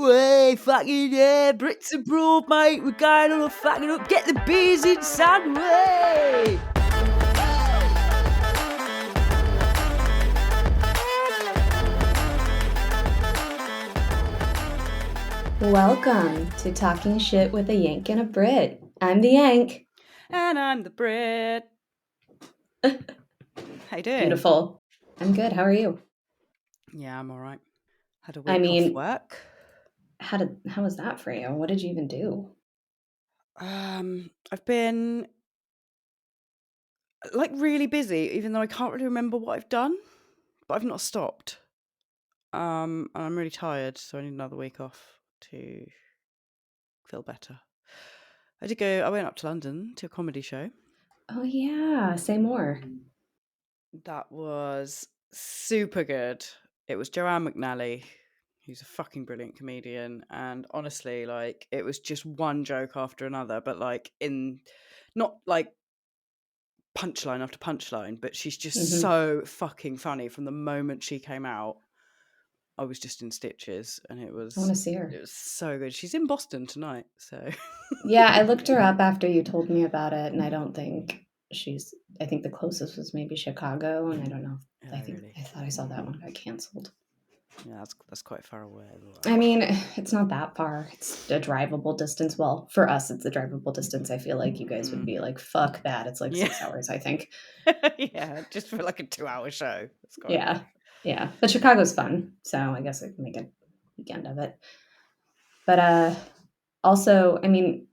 Way, fucking yeah, Brits abroad, mate. We're going on a fucking up. Get the beers in, son. Way. Welcome to Talking Shit with a Yank and a Brit. I'm the Yank. And I'm the Brit. How you doing? Beautiful. I'm good. How are you? Yeah, I'm all right. Had a week off work. How was that for you? What did you even do? I've been like really busy, even though I can't really remember what I've done, but I've not stopped. And I'm really tired, so I need another week off to feel better. I went up to London to a comedy show. Oh yeah, say more. That was super good. It was Joanne McNally, who's a fucking brilliant comedian, and honestly, like, it was just one joke after another, but like not like punchline after punchline, but she's just so fucking funny. From the moment she came out, I was just in stitches, and I want to see her. It was so good. She's in Boston tonight, so yeah, I looked her up after you told me about it, and I don't think I think the closest was maybe Chicago, and I don't know. I thought I saw that one got canceled. Yeah, that's quite far away. I mean, it's not that far. It's a drivable distance. Well, for us, it's a drivable distance. I feel like you guys would be like, fuck that. It's like 6 hours, I think. Yeah, just for like a 2-hour show. Yeah. But Chicago's fun, so I guess I can make a weekend of it. But also, I mean,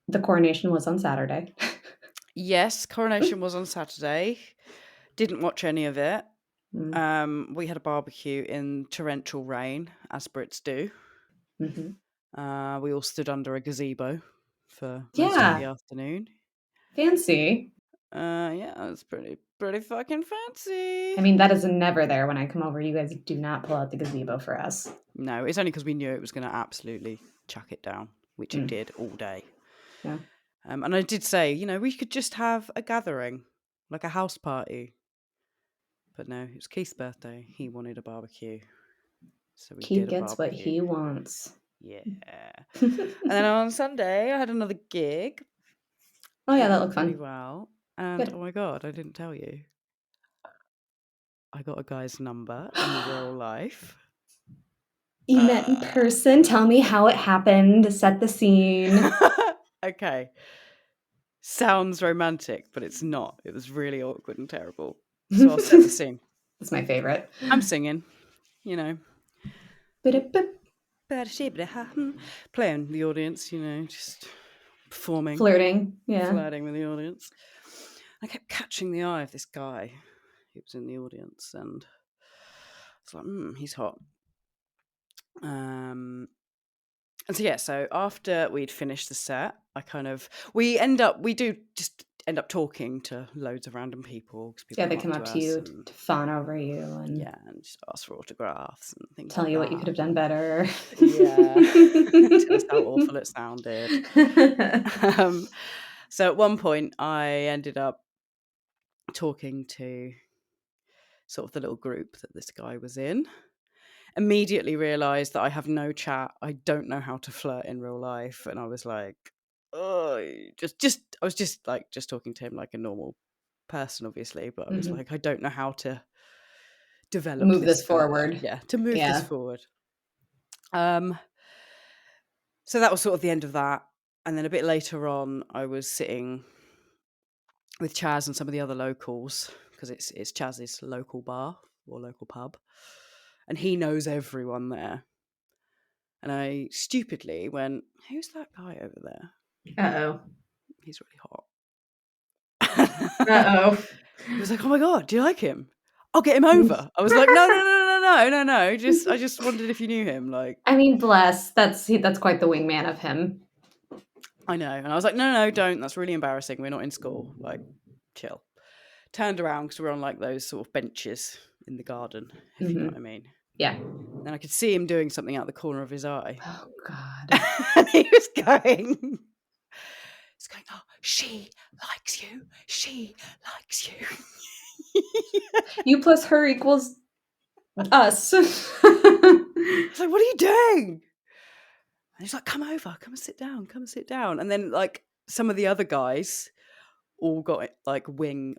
the coronation was on Saturday. Yes, coronation was on Saturday. Didn't watch any of it. We had a barbecue in torrential rain, as Brits do. Mm-hmm. We all stood under a gazebo for most of the afternoon. Fancy. Yeah, it's pretty fucking fancy. I mean, that is never there when I come over. You guys do not pull out the gazebo for us. No, it's only because we knew it was going to absolutely chuck it down, which it did all day. Yeah. And I did say, we could just have a gathering, like a house party. But no, it was Keith's birthday. He wanted a barbecue. So Keith gets what he wants. Yeah. And then on Sunday, I had another gig. Oh, yeah, that looked really fun. well. And oh my God, I didn't tell you. I got a guy's number in real life. You met in person. Tell me how it happened. Set the scene. Okay. Sounds romantic, but it's not. It was really awkward and terrible. So I'll set the scene. That's my favorite. I'm singing, playing the audience, just performing. Flirting, yeah. Flirting with the audience. I kept catching the eye of this guy who was in the audience, and it's like, he's hot. And so after we'd finished the set, we do just end up talking to loads of random people. They come up to you to fawn over you and just ask for autographs and things. Tell you what you could have done better. Yeah, tell us how awful it sounded. So at one point, I ended up talking to sort of the little group that this guy was in. Immediately realised that I have no chat. I don't know how to flirt in real life, and I was like, oh, I was just talking to him like a normal person, obviously, but I was like, I don't know how to develop this forward. Yeah, to move this forward. So that was sort of the end of that, and then a bit later on, I was sitting with Chaz and some of the other locals because it's Chaz's local bar or local pub. And he knows everyone there. And I stupidly went, who's that guy over there? Uh-oh. He's really hot. Uh-oh. He was like, oh my God, do you like him? I'll get him over. I was like, no. I just wondered if you knew him. Like, I mean, bless. That's quite the wingman of him. I know. And I was like, no, don't. That's really embarrassing. We're not in school. Like, chill. Turned around because we're on like those sort of benches in the garden, if you know what I mean. Yeah. And I could see him doing something out the corner of his eye. Oh, God. And he was going, oh, she likes you. She likes you. You plus her equals us. I was like, what are you doing? And he's like, come over, come and sit down, come and sit down. And then like some of the other guys all got like wind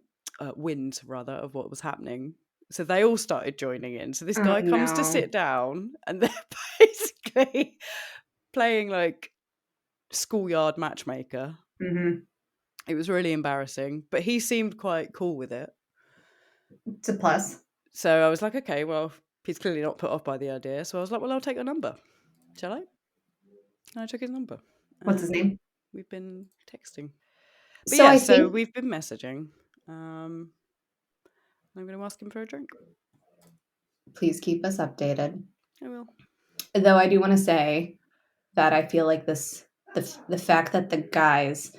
rather of what was happening. So they all started joining in. So this Oh guy comes to no. sit down and they're basically playing like schoolyard matchmaker. Mm-hmm. It was really embarrassing, but he seemed quite cool with it. It's a plus. So I was like, okay, well, he's clearly not put off by the idea. So I was like, well, I'll take your number. Shall I? And I took his number. What's his And name? we've been texting. But So yeah, I so think, we've been messaging. I'm going to ask him for a drink. please keep us updated. I will. Though I do want to say that I feel like the fact that the guys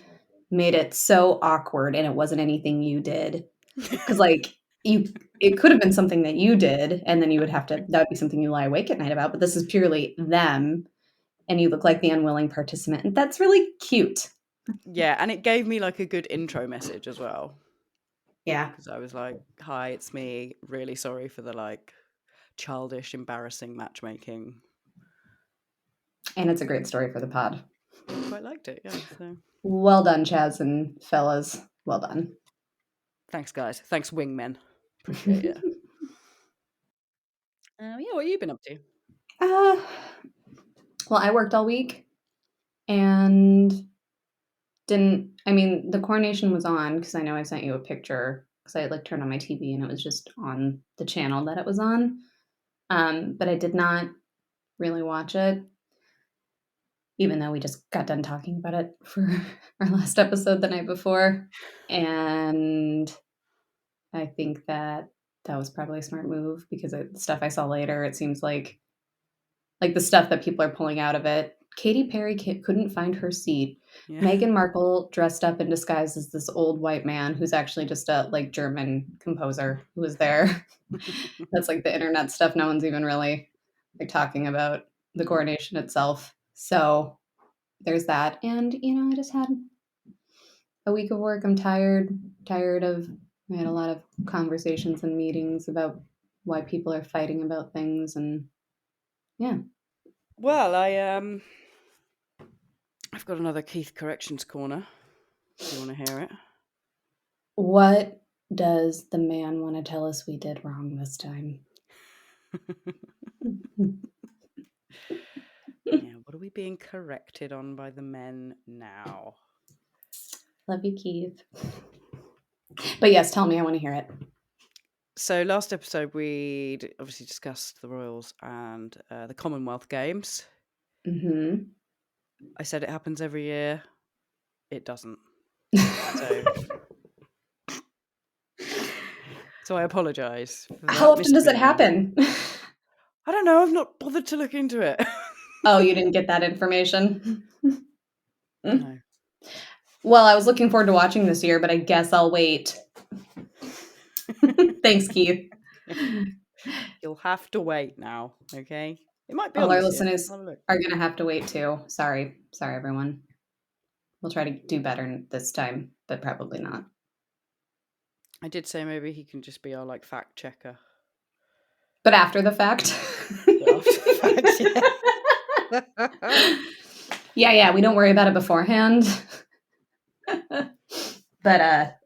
made it so awkward and it wasn't anything you did, because like it could have been something that you did, and then you would have to, that would be something you lie awake at night about. But this is purely them, and you look like the unwilling participant, and that's really cute. Yeah, and it gave me like a good intro message as well. Yeah, Because I was like, hi, it's me. Really sorry for the like childish, embarrassing matchmaking. and it's a great story for the pod. I quite liked it, yeah. So Well done, Chaz and fellas. Well done. thanks, guys. Thanks, wingmen. Appreciate it. Yeah, what have you been up to? uh, well, I worked all week and didn't. I mean, the coronation was on because I know I sent you a picture because I had like turned on my TV and it was just on the channel that it was on. But I did not really watch it, even though we just got done talking about it for our last episode the night before. And I think that that was probably a smart move because the stuff I saw later, it seems like the stuff that people are pulling out of it. Katy Perry couldn't find her seat. Yeah. Meghan Markle dressed up in disguise as this old white man who's actually just a like German composer who was there. That's like the internet stuff. No one's even really like talking about the coronation itself. So there's that. And I just had a week of work. I'm tired of. I had a lot of conversations and meetings about why people are fighting about things, and yeah. Well, I've got another Keith corrections corner. Do you want to hear it? What does the man want to tell us we did wrong this time? Yeah, what are we being corrected on by the men now? Love you, Keith. But yes, tell me. I want to hear it. So last episode we obviously discussed the Royals and the Commonwealth Games. Mm-hmm. I said it happens every year. It doesn't. So I apologise. How often does it happen? I don't know. I've not bothered to look into it. Oh, you didn't get that information? No. Well, I was looking forward to watching this year, but I guess I'll wait. Thanks, Keith. You'll have to wait now, okay? It might be All on our this year. listeners Have a look. are going to have to wait too. Sorry, everyone. We'll try to do better this time, but probably not. I did say maybe he can just be our like fact checker. But after the fact. Yeah, we don't worry about it beforehand. But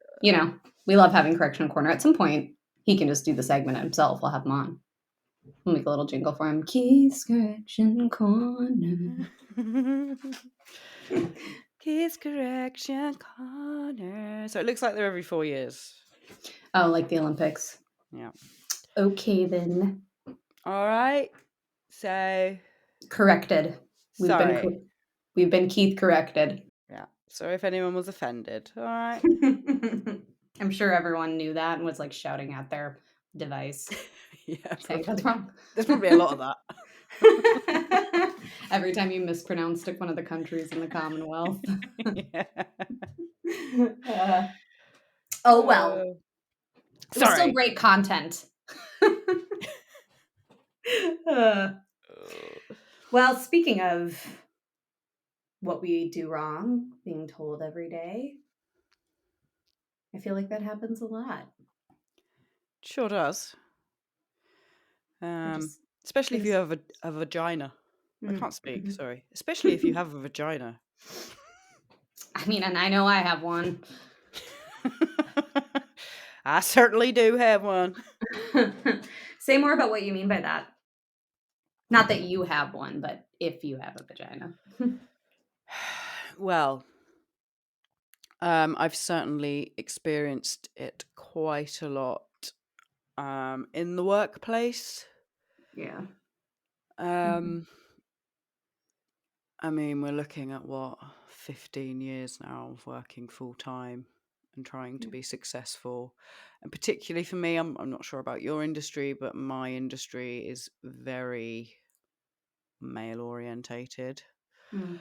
we love having Correction Corner. At some point, he can just do the segment himself. We'll have him on. We'll make a little jingle for him. Keith's Correction Corner. Keith's Correction Corner. So it looks like they're every 4 years. Oh, like the Olympics. Yeah. Okay, then. All right. So corrected. sorry. We've been Keith corrected. Yeah. Sorry if anyone was offended. All right. I'm sure everyone knew that and was like shouting at their device. Yeah, saying that's wrong. There's probably a lot of that. Every time you mispronounced one of the countries in the Commonwealth. Yeah. Oh well. It was Sorry. still great content. Well, speaking of what we do wrong, being told every day, I feel like that happens a lot. Sure does. Especially if you have a vagina. I can't speak, Mhm. sorry. Especially if you have a vagina. I mean, and I know I have one. I certainly do have one. Say more about what you mean by that. Not that you have one, but if you have a vagina. Well, I've certainly experienced it quite a lot in the workplace. Yeah. Mhm. Um, I mean, we're looking at what, 15 years now of working full time and trying to Yeah. be successful. And particularly for me, I'm not sure about your industry, but my industry is very male orientated. Mm.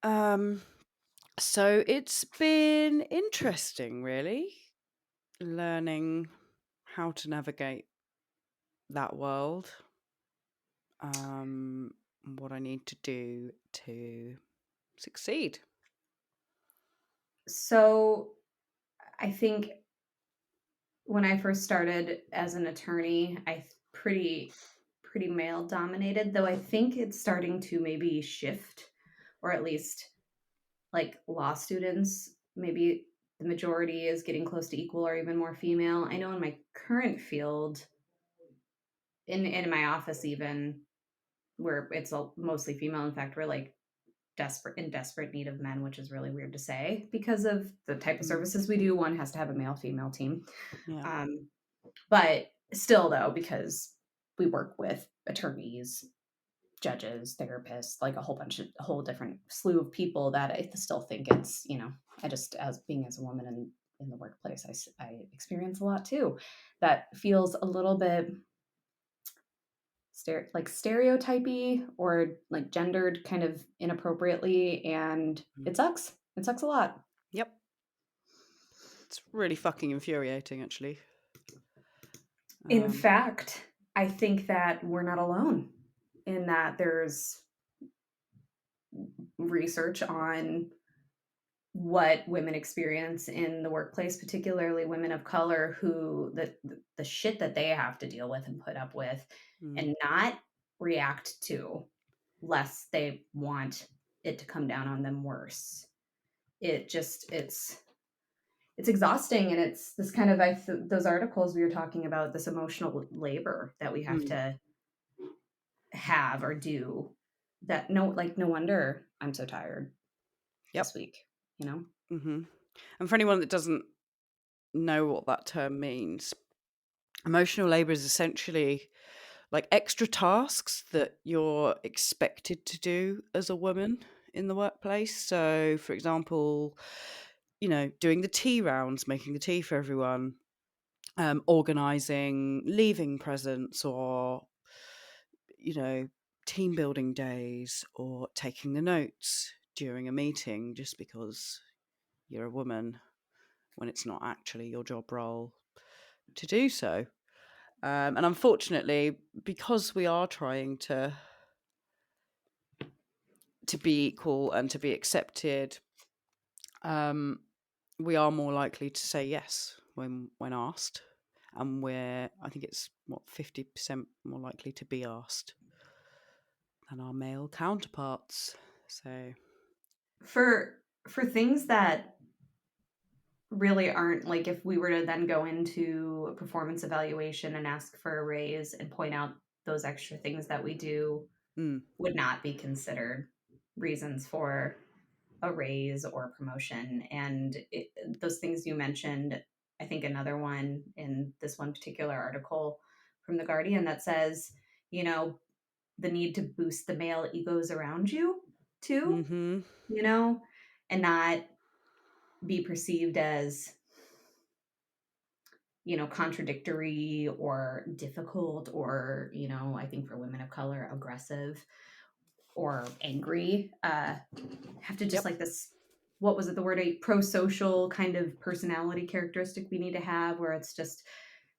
Um, so it's been interesting, really, learning how to navigate that world. What I need to do to succeed. So I think when I first started as an attorney, pretty male dominated, though I think it's starting to maybe shift, or at least like law students, maybe the majority is getting close to equal or even more female. I know in my current field, in my office even, where it's mostly female. In fact, we're like desperate need of men, which is really weird to say because of the type of Mm, services we do. One has to have a male female team. yeah. Um, but still, though, because we work with attorneys, judges, therapists, like a whole different slew of people, that I still think it's, I just, as being as a woman in the workplace, I experience a lot too. That feels a little bit like stereotypy or like gendered kind of inappropriately, and Mm. it sucks a lot. Yep. It's really fucking infuriating, actually. In Um, fact, I think that we're not alone in that. There's research on what women experience in the workplace, particularly women of color, who the shit that they have to deal with and put up with mm, and not react to, lest they want it to come down on them worse. It's exhausting, and it's this kind of those articles we were talking about, this emotional labor that we have mm. to have or do, that no wonder I'm so tired this Yep. week, you know. Hmm. And for anyone that doesn't know what that term means, emotional labor is essentially like extra tasks that you're expected to do as a woman in the workplace. So, for example, doing the tea rounds, making the tea for everyone, organizing leaving presents, or you know team building days, or taking the notes during a meeting just because you're a woman when it's not actually your job role to do so. And unfortunately, because we are trying to be equal and to be accepted, um, we are more likely to say yes when asked, and I think it's 50% more likely to be asked than our male counterparts. So, For things that really aren't, like, if we were to then go into a performance evaluation and ask for a raise and point out those extra things that we do mm, would not be considered reasons for a raise or promotion. And those things you mentioned, I think another one in this one particular article from The Guardian that says, you know, the need to boost the male egos around you too, mm-hmm, you know, and not be perceived as, contradictory or difficult, or, I think for women of color, aggressive or angry. Have to just yep, like this, what was it, the word, a pro-social kind of personality characteristic we need to have, where it's just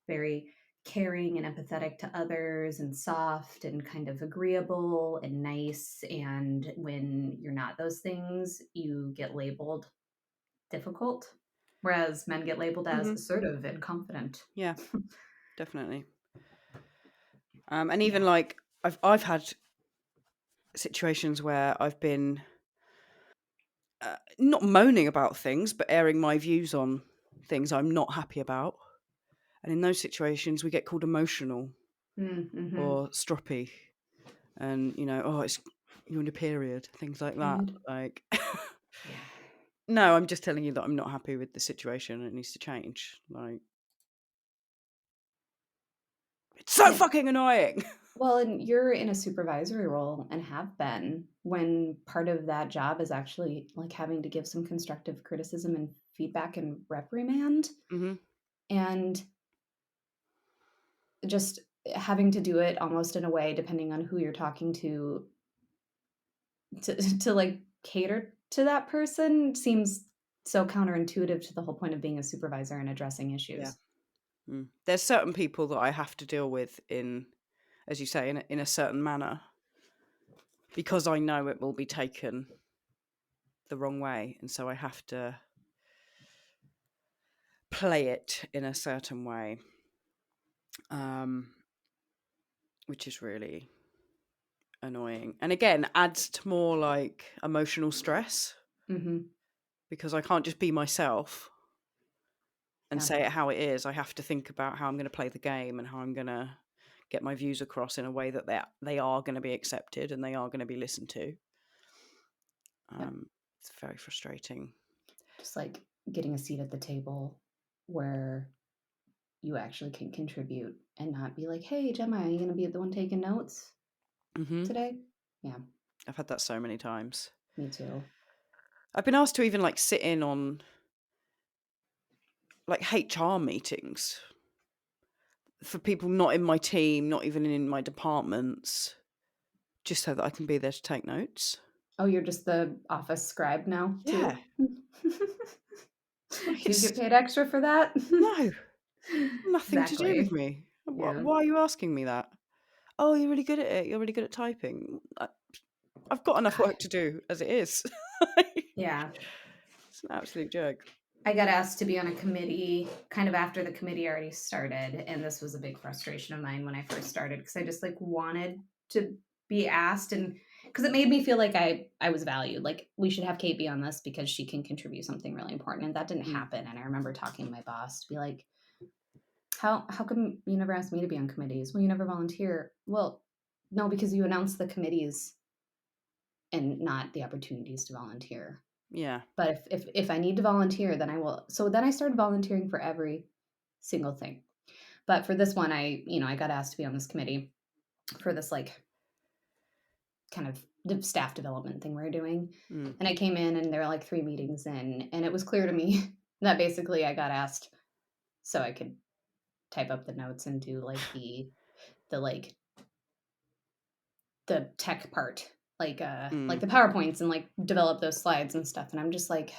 very caring and empathetic to others and soft and kind of agreeable and nice. And when you're not those things, you get labeled difficult, whereas men get labeled as mm-hmm, assertive and confident. yeah, definitely. And even Yeah. like I've had situations where I've been not moaning about things, but airing my views on things I'm not happy about. And in those situations, we get called emotional Mm-hmm. or stroppy, and oh, it's you're in a period, things like that. Period. Like, Yeah. no, I'm just telling you that I'm not happy with the situation and it needs to change. Like, it's so Yeah. fucking annoying. Well, and you're in a supervisory role and have been when part of that job is actually like having to give some constructive criticism and feedback and reprimand. Hmm. And just having to do it almost in a way, depending on who you're talking to like cater to that person seems so counterintuitive to the whole point of being a supervisor and addressing Yeah. issues. There's certain people that I have to deal with in, as you say, in a certain manner, because I know it will be taken the wrong way, and so I have to play it in a certain way, um, which is really annoying. And again, adds to more like emotional stress, Hmm. because I can't just be myself and Yeah. say it how it is. I have to think about how I'm going to play the game and how I'm going to get my views across in a way that they are going to be accepted and they are going to be listened to. Yep. It's very frustrating. Just like getting a seat at the table where you actually can contribute and not be like, hey, Gemma, are you going to be the one taking notes Hmm. today? Yeah, I've had that so many times. me too. I've been asked to even like sit in on like HR meetings for people not in my team, not even in my departments, just so that I can be there to take notes. Oh, you're just the office scribe now, Yeah, too? like Do you get it's paid extra for that? no, nothing to do with Exactly. me. Yeah. Why are you asking me that? Oh, you're really good at it. You're really good at typing. I've got enough God. work to do as it is. Yeah. It's an absolute joke. I got asked to be on a committee kind of after the committee already started, and this was a big frustration of mine when I first started because I just like wanted to be asked, and because it made me feel like I was valued. Like we should have Kate be on this because she can contribute something really important, and that didn't Mm. happen. And I remember talking to my boss to be like, how come you never asked me to be on committees? Well, you never volunteer. Well, no, because you announced the committees and not the opportunities to volunteer. Yeah. But if I need to volunteer, then I will. So then I started volunteering for every single thing. But for this one, I got asked to be on this committee for this like kind of staff development thing we're doing. Mm. And I came in and there were like 3 meetings in, and it was clear to me that basically I got asked so I could type up the notes and do the like the tech part, like Mm. the PowerPoints and like develop those slides and stuff. And I'm just like,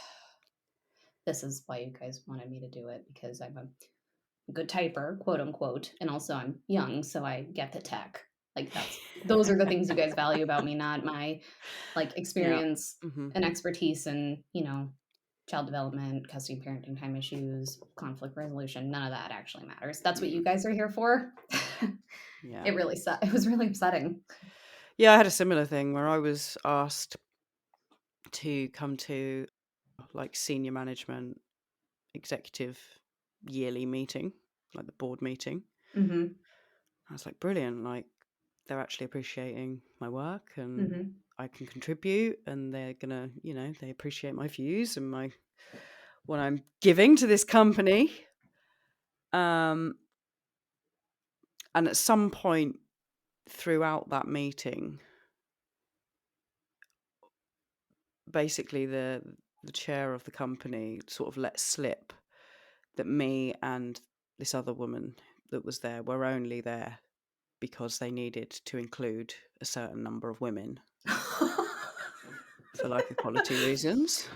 this is why you guys wanted me to do it because I'm a good typer, quote unquote, and also I'm young, so I get the tech. Like those are the things you guys value about me, not my like Yeah. experience Hmm. and expertise in, child development, custody parenting time issues, conflict resolution. None of that actually matters. That's what you Mm. guys are here for. Yeah. It was really upsetting. Yeah, I had a similar thing where I was asked to come to like senior management executive yearly meeting, like the board meeting. Mhm. I was like, brilliant. Like, they're actually appreciating my work and Mhm. I can contribute and they're gonna, they appreciate my views and my what I'm giving to this company. Um, and at some point throughout that meeting, basically the chair of the company sort of let slip that me and this other woman that was there were only there because they needed to include a certain number of women for like equality reasons.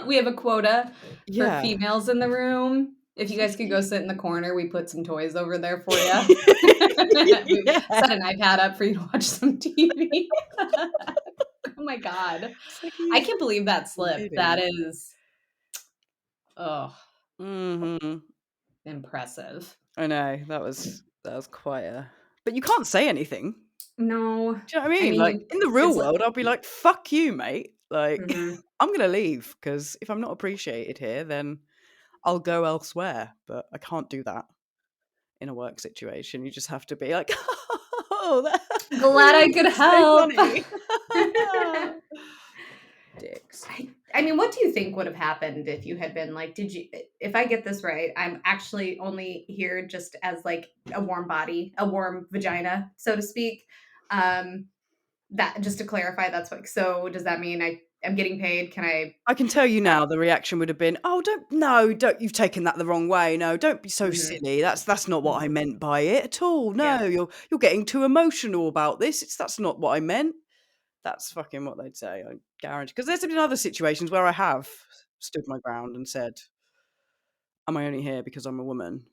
We have a quota for Yeah. females in the room. If you It's guys like could go sit in the corner, we put some toys over there for you. We yeah. set an iPad up for you to watch some TV. Oh my god. It's like, are you I can't believe that fucking slipped. That kidding? is, oh, Mhm. impressive. I know that was quite a But you can't say anything. No. Do you know what I I mean? Like, mean, in the real it's like world, I'll be like, "Fuck you, mate." Like, mhm. I'm gonna leave because if I'm not appreciated here, then I'll go elsewhere, but I can't do that in a work situation. You just have to be like, "Oh, Glad I really could so help. funny." Dicks. I mean, what do you think would have happened if you had been like, if I get this right, I'm actually only here just as like a warm body, a warm vagina, so to speak. Um, that just to clarify, that's like, so does that mean I'm getting paid? Can I I can tell you have, now the reaction would have been, "Oh, don't you've taken that the wrong way. No, don't be so mhm, silly. That's not what I mhm. meant by it at all. Yeah. No, you're getting too emotional about this. That's not what I meant." That's fucking what they'd say, I guarantee. Because there's been other situations where I have stood my ground and said, "Am I only here because I'm a woman?"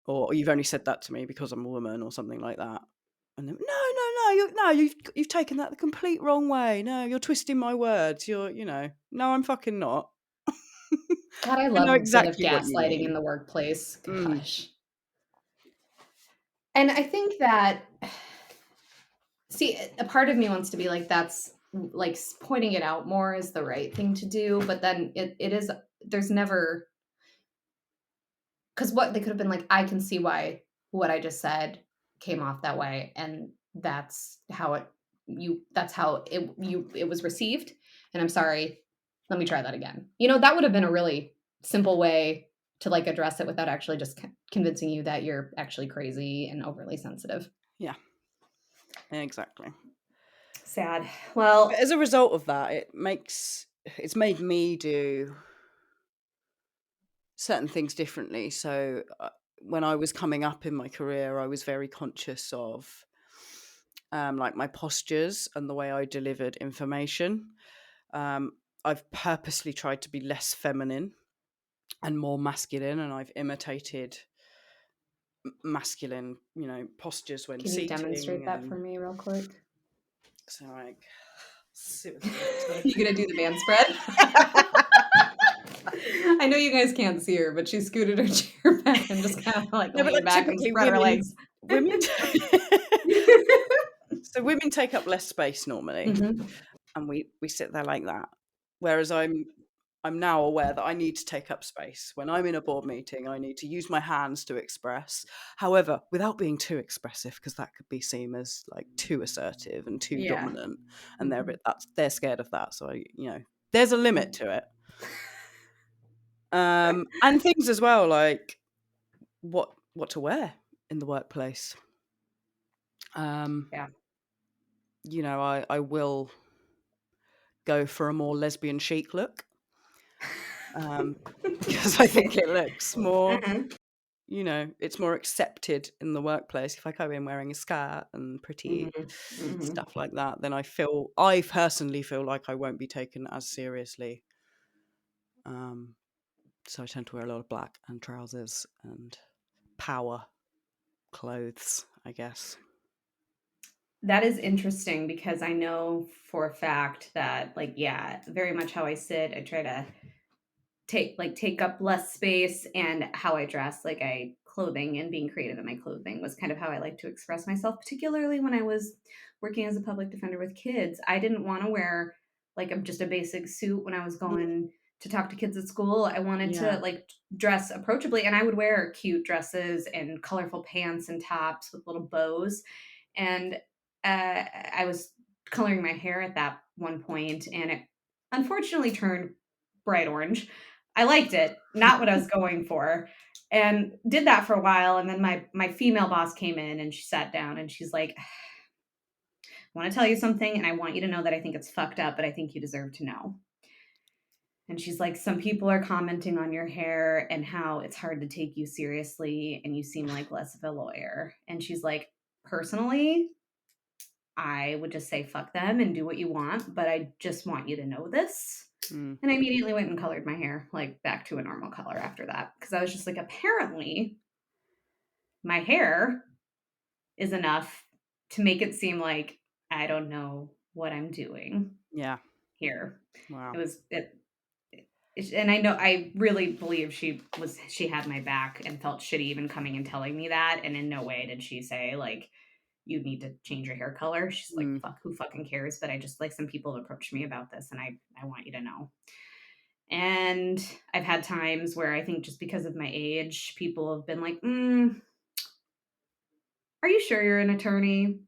Or, "You've only said that to me because I'm a woman," or something like that. And then, "No, no, no, you've taken that the complete wrong way. No, you're twisting my words. No, I'm fucking not. God, I I know love a bit of exactly what you gaslighting in mean." the workplace. Mm, Gosh. And I think that, see, a part of me wants to be like, that's like pointing it out more is the right thing to do. But then it is, there's never, because what they could have been like, I can see why what I just said came off that way. And that's how it was received. And I'm sorry, let me try that again. That would have been a really simple way to like address it without actually just convincing you that you're actually crazy and overly sensitive. yeah, exactly. Sad. But Well, as a result of that, it's made me do certain things differently. So, when I was coming up in my career, I was very conscious of like my postures and the way I delivered information. Um, I've purposely tried to be less feminine and more masculine, and I've imitated masculine, postures when can you demonstrate seating. that for And me real quick? so, like, sit with me. So. You gonna do the man spread? I know you guys can't see her, but she scooted her chair back and just kind of like No, but leaned like back and typically spread her legs. women. So women take up less space normally, Mhm. and we sit there like that. Whereas I'm now aware that I need to take up space. When I'm in a board meeting, I need to use my hands to express. However, without being too expressive, because that could be seen as like too assertive and too Yeah. dominant, and Mhm. they're scared of that. So there's a limit to it. And things as well, like what to wear in the workplace. Um, Yeah. I will go for a more lesbian chic look, um, because I think it looks more, Mhm. it's more accepted in the workplace. If I go in wearing a skirt and Mhm. pretty Mhm. stuff like that, then I personally feel like I won't be taken as seriously. Um, so I tend to wear a lot of black and trousers and power clothes, I guess. That is interesting because I know for a fact that, like, yeah, very much how I sit, I try to take up less space, and how I dress, like I clothing and being creative in my clothing was kind of how I like to express myself, particularly when I was working as a public defender with kids. I didn't want to wear like just a basic suit when I was Mm, going to talk to kids at school. I wanted to yeah, like dress approachably, and I would wear cute dresses and colorful pants and tops with little bows. And I was coloring my hair at that one point, and it unfortunately turned bright orange. I liked it, not what I was going for, and did that for a while. And then my female boss came in and she sat down and she's like, "I want to tell you something, and I want you to know that I think it's fucked up, but I think you deserve to know." And she's like, "Some people are commenting on your hair and how it's hard to take you seriously, and you seem like less of a lawyer." And she's like, "Personally, I would just say fuck them and do what you want, but I just want you to know this." mm, And I immediately went and colored my hair like back to a normal color after that, because I was just like, apparently my hair is enough to make it seem like I don't know what I'm doing yeah, here. It wow. was it. and I really believe she had my back and felt shitty even coming and telling me that, and in no way did she say, like, "You need to change your hair color." She's like, Mm. "Fuck, who fucking cares?" But I just like, some people have approached me about this, and I want you to know. And I've had times where I think just because of my age, people have been like, "Are you sure you're an attorney?"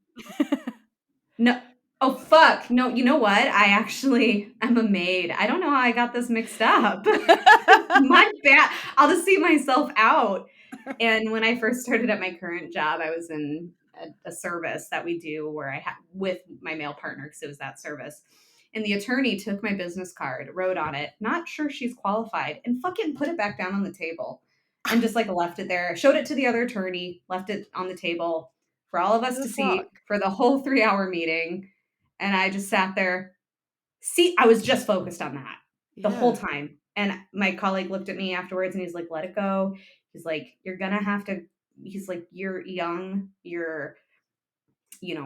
No. Oh, fuck. No, you know what? I'm a maid. I don't know how I got this mixed up. My bad. I'll just see myself out. And when I first started at my current job, I was in a service that we do where I had with my male partner because it was that service. And the attorney took my business card, wrote on it, not sure she's qualified, and fucking put it back down on the table and just like left it there, showed it to the other attorney, left it on the table for all of us The to fuck? see for the whole 3 hour meeting. And I just sat there. See, I was just focused on that the whole Yeah. time. And my colleague looked at me afterwards and he's like, let it go. He's like, you're going to have to, he's like, you're young, you're,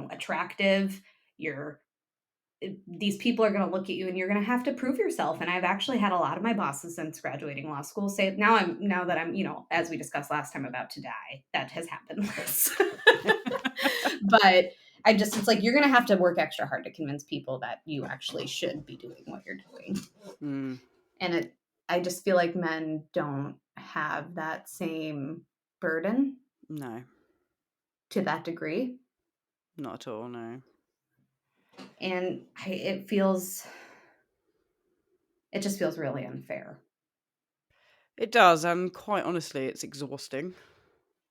attractive, you're, these people are going to look at you and you're going to have to prove yourself. And I've actually had a lot of my bosses since graduating law school say, now that I'm, as we discussed last time, about to die, that has happened less. But it's like, you're going to have to work extra hard to convince people that you actually should be doing what you're doing. Mm. And I just feel like men don't have that same burden No, to that degree. not at all. No. And it just feels really unfair. It does, and quite honestly, it's exhausting.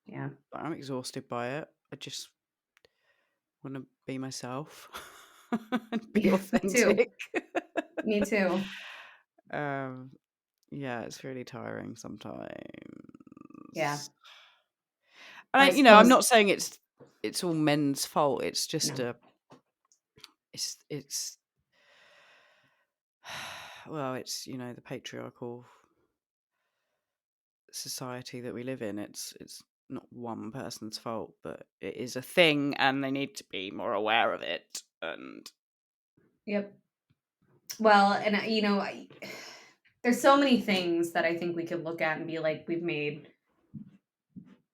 Yeah. I'm exhausted by it. I just want to be myself and be Yeah, me too. authentic. Me too. um, yeah, it's really tiring sometimes. Yeah. And Well, I I'm suppose, not saying it's all men's fault. It's just no. it's well, it's the patriarchal society that we live in. It's not one person's fault, but it is a thing, and they need to be more aware of it. And Yep. Well, and there's so many things that I think we could look at and be like, we've made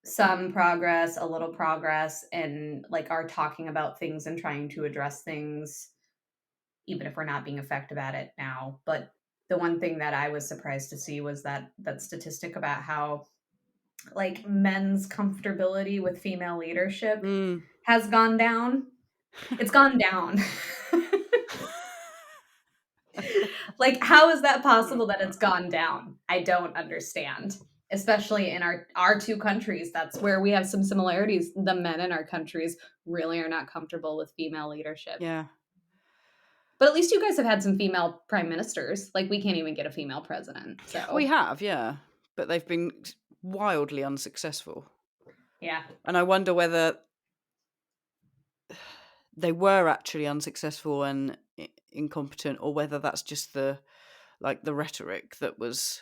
some progress, a little progress, and like are talking about things and trying to address things, even if we're not being effective at it now. But the one thing that I was surprised to see was that statistic about how like men's comfortability with female leadership mm. has gone down. It's gone down. Like, how is that possible that it's gone down? I don't understand. Especially in our two countries, that's where we have some similarities. The men in our countries really are not comfortable with female leadership. Yeah, But at least you guys have had some female prime ministers. Like, we can't even get a female president. we So, have, yeah, but they've been wildly unsuccessful. yeah. And I wonder whether they were actually unsuccessful and incompetent, or whether that's just the rhetoric that was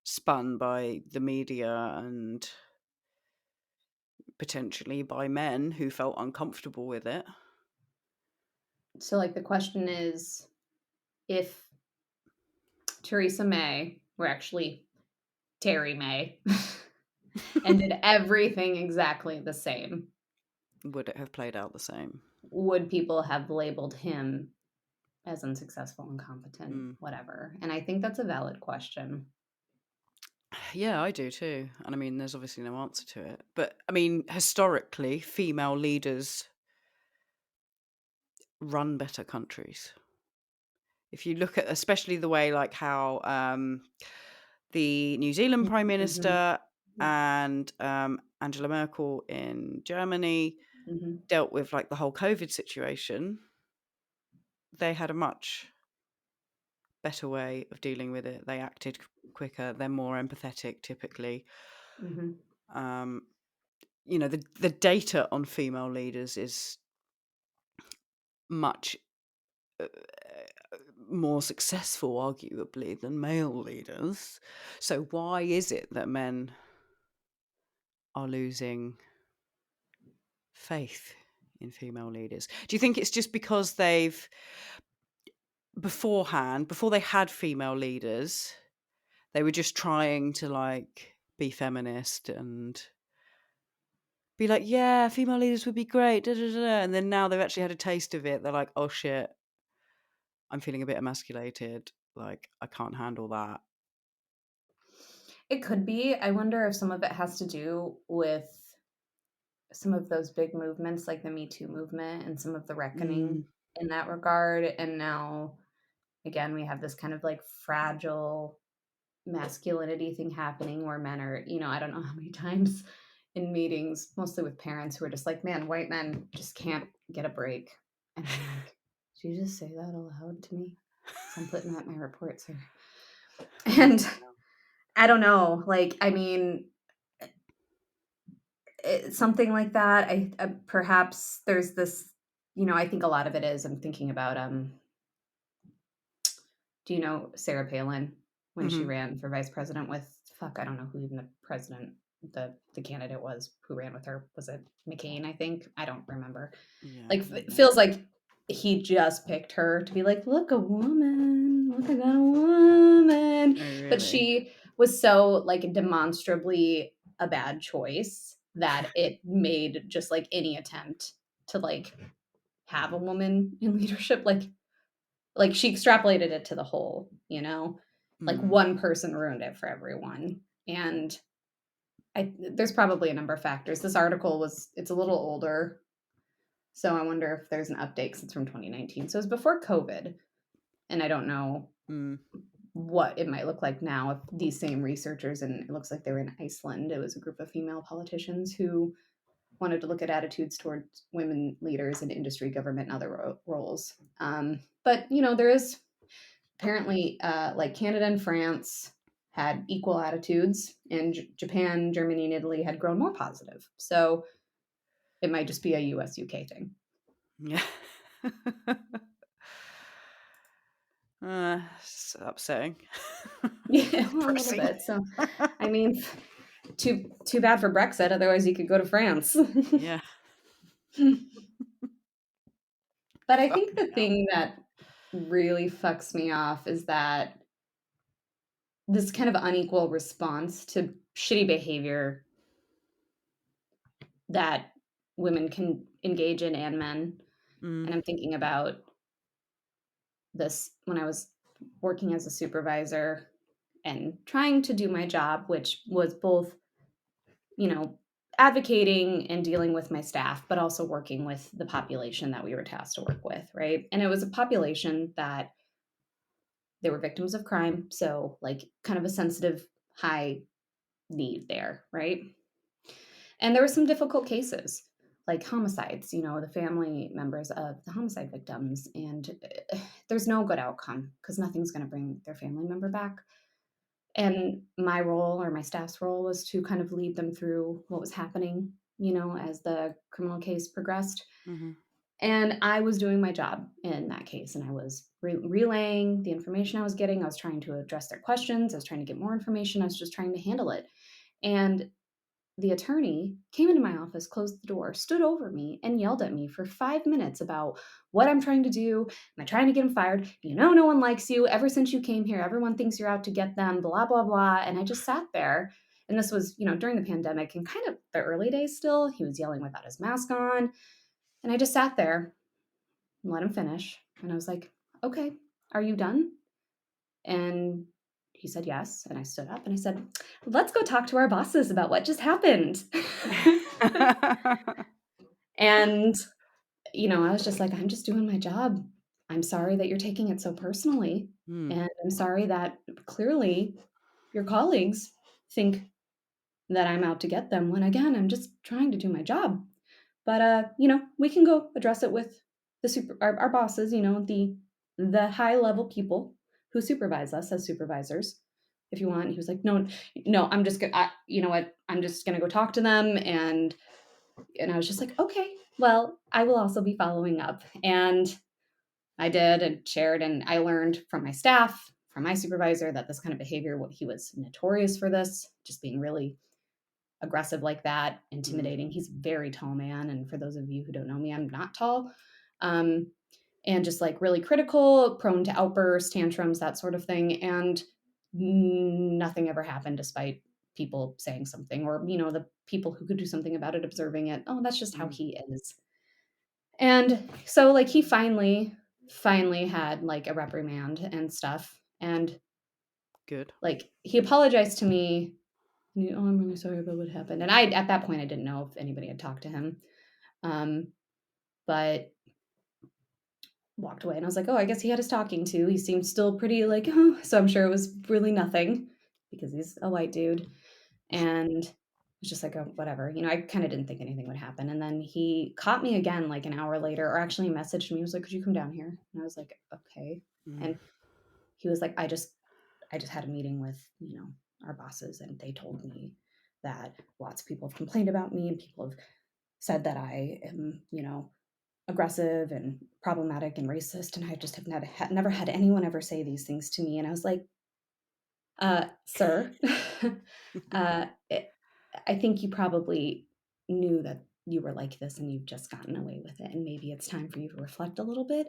spun by the media and potentially by men who felt uncomfortable with it. So, like, the question is, if Theresa May were actually Terry May and did everything exactly the same, Would it have played out the same? would people have labeled him as unsuccessful, incompetent, Mm. whatever? And I think that's a valid question. Yeah, I do too. And I mean, there's obviously no answer to it. But I mean, historically, female leaders run better countries. If you look at especially the way like how the New Zealand Prime Mhm. Minister and Angela Merkel in Germany Mhm. dealt with like the whole COVID situation, they had a much better way of dealing with it. They acted quicker. They're more empathetic typically. Mhm. The data on female leaders is much more successful, arguably, than male leaders. So why is it that men are losing faith in female leaders? Do you think it's just because they've beforehand, before they had female leaders, they were just trying to, like, be feminist and be like, "Yeah, female leaders would be great, da, da, da, da," and then now they've actually had a taste of it, they're like, "Oh, shit, I'm feeling a bit emasculated, like, I can't handle that." It could be. I wonder if some of it has to do with some of those big movements like the Me Too movement and some of the reckoning Mm, in that regard. And now, again, we have this kind of like fragile masculinity thing happening where men are, I don't know how many times in meetings, mostly with parents who are just like, man, white men just can't get a break. And I'm like, did you just say that aloud to me? Because I'm putting that in my report, sir. And yeah. I don't know. Like, I mean, something like that. Perhaps there's this, I think a lot of it is, I'm thinking about, do you know Sarah Palin when she Mhm. ran for vice president with, fuck, I don't know who even the president, the candidate was who ran with her. Was it McCain, I think? I don't remember. Yeah, Like, don't it know. feels like he just picked her to be like, look, a woman, look, I got a woman. Oh, But really? she was so like demonstrably a bad choice that it made just like any attempt to like have a woman in leadership like she extrapolated it to the whole, like Mm, one person ruined it for everyone. And there's probably a number of factors. This article it's a little older, so I wonder if there's an update because it's from 2019. So it's before COVID, and I don't know mm, what it might look like now if these same researchers, and it looks like they were in Iceland. It was a group of female politicians who wanted to look at attitudes towards women leaders in industry, government, and other roles. But there is apparently like Canada and France had equal attitudes, and Japan, Germany, and Italy had grown more positive. So it might just be a US UK thing. yeah. It's upsetting. Yeah, well, a little Depressing. bit. So, I mean, too bad for Brexit. Otherwise, you could go to France. Yeah. But I think Fucking the hell. thing that really fucks me off is that this kind of unequal response to shitty behavior that women can engage in and men. Mm, And I'm thinking about this when I was working as a supervisor and trying to do my job, which was both, you know, advocating and dealing with my staff, but also working with the population that we were tasked to work with, right? And it was a population that they were victims of crime. So, like, kind of a sensitive, high need there, right? And there were some difficult cases, like homicides, the family members of the homicide victims. And there's no good outcome because nothing's going to bring their family member back. And my role or my staff's role was to kind of lead them through what was happening, as the criminal case progressed. mhm, And I was doing my job in that case, and I was relaying the information I was getting. I was trying to address their questions. I was trying to get more information. I was just trying to handle it. And the attorney came into my office, closed the door, stood over me, and yelled at me for 5 minutes about what I'm trying to do. Am I trying to get him fired? No one likes you. Ever since you came here, everyone thinks you're out to get them, blah, blah, blah. And I just sat there. And this was, during the pandemic and kind of the early days still. He was yelling without his mask on. And I just sat there and let him finish. And I was like, okay, are you done? And he said yes. And I stood up and I said, let's go talk to our bosses about what just happened. And, I was just like, I'm just doing my job. I'm sorry that you're taking it so personally. mm, And I'm sorry that clearly your colleagues think that I'm out to get them when again, I'm just trying to do my job. But we can go address it with our bosses, the high level people who supervise us as supervisors. If you want, he was like, no, I'm just gonna, you know what, I'm just gonna go talk to them, and I was just like, okay, well, I will also be following up, and I did and shared, and I learned from my staff, from my supervisor, that this kind of behavior, what he was notorious for this, just being really aggressive like that, mm, intimidating. He's a very tall man, and for those of you who don't know me, I'm not tall. Um, and just like really critical, prone to outbursts, tantrums, that sort of thing. And nothing ever happened despite people saying something, or, the people who could do something about it observing it. Oh, that's just how Mm. he is. And so like he finally had like a reprimand and stuff. And Good. like he apologized to me. And oh, I'm really sorry about what happened. And I, at that point, I didn't know if anybody had talked to him. Um, but walked away and I was like, oh, I guess he had his talking to. He seemed still pretty like, oh, so I'm sure it was really nothing because he's a white dude. And was just like, oh, whatever. I kind of didn't think anything would happen. And then he caught me again like an hour later, or actually messaged me. He was like, could you come down here? And I was like, okay. Mm. And he was like, I just had a meeting with, our bosses, and they told me that lots of people have complained about me and people have said that I am, aggressive and problematic and racist. And I just have never had anyone ever say these things to me. And I was like, sir, uh, it, I think you probably knew that you were like this and you've just gotten away with it. And maybe it's time for you to reflect a little bit.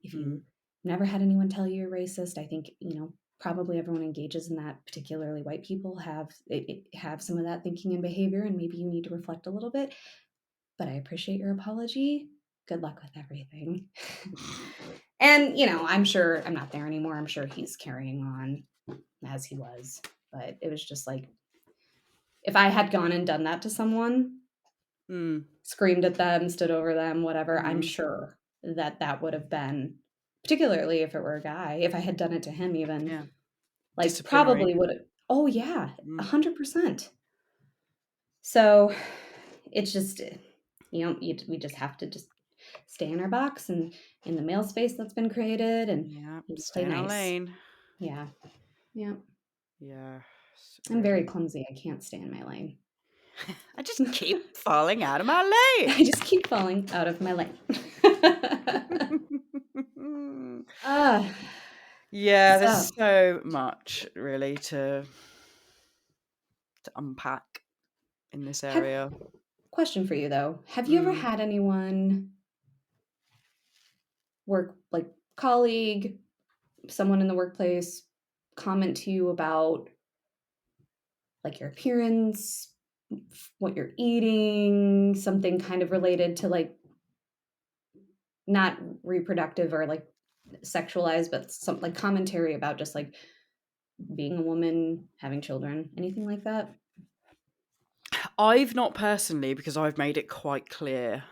If Mm. you never had anyone tell you you're racist, I think, probably everyone engages in that, particularly white people have some of that thinking and behavior, and maybe you need to reflect a little bit. But I appreciate your apology. Good luck with everything. And, I'm sure I'm not there anymore. I'm sure he's carrying on as he was. But it was just like, if I had gone and done that to someone, Mm. screamed at them, stood over them, whatever, I'm Mhm. sure that would have been, particularly if it were a guy, if I had done it to him even, Yeah. like Disciplinary. probably would have, oh yeah, Mm. 100%. So it's just, we just have to just stay in our box and in the male space that's been created and, Yeah. Stay play in our nice. lane. Yeah. Yeah. Yeah. I'm very Really. clumsy. I can't stay in my lane. I just keep falling out of my I lane. just keep falling out of my lane. Ah, Yeah, so there's so much really to unpack in this have area. question for you though. Have you ever Mm. had anyone like colleague, someone in the workplace comment to you about like your appearance, what you're eating, something kind of related to like not reproductive or like sexualized, but some like commentary about just like being a woman, having children, anything like that? I've not personally, because I've made it quite clear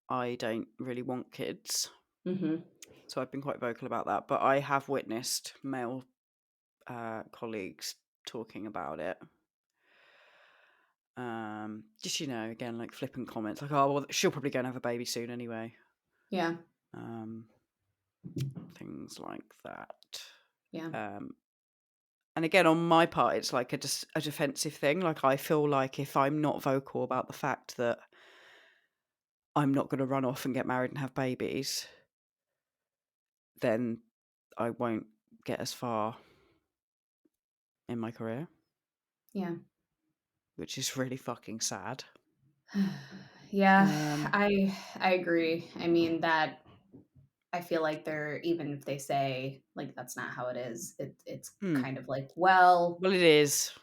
I don't really want kids. Mhm. So I've been quite vocal about that. But I have witnessed male colleagues talking about it. Just, again, like flippant comments like, oh, well, she'll probably go and have a baby soon anyway. Yeah. Um, things like that. Yeah. Um, and again, on my part, it's like a defensive thing. Like, I feel like if I'm not vocal about the fact that I'm not going to run off and get married and have babies, then I won't get as far in my career, Yeah. which is really fucking sad. Yeah, Um, I agree. I mean that I feel like they're, even if they say like that's not how it is, it's hmm. kind of like, well, Well, it is.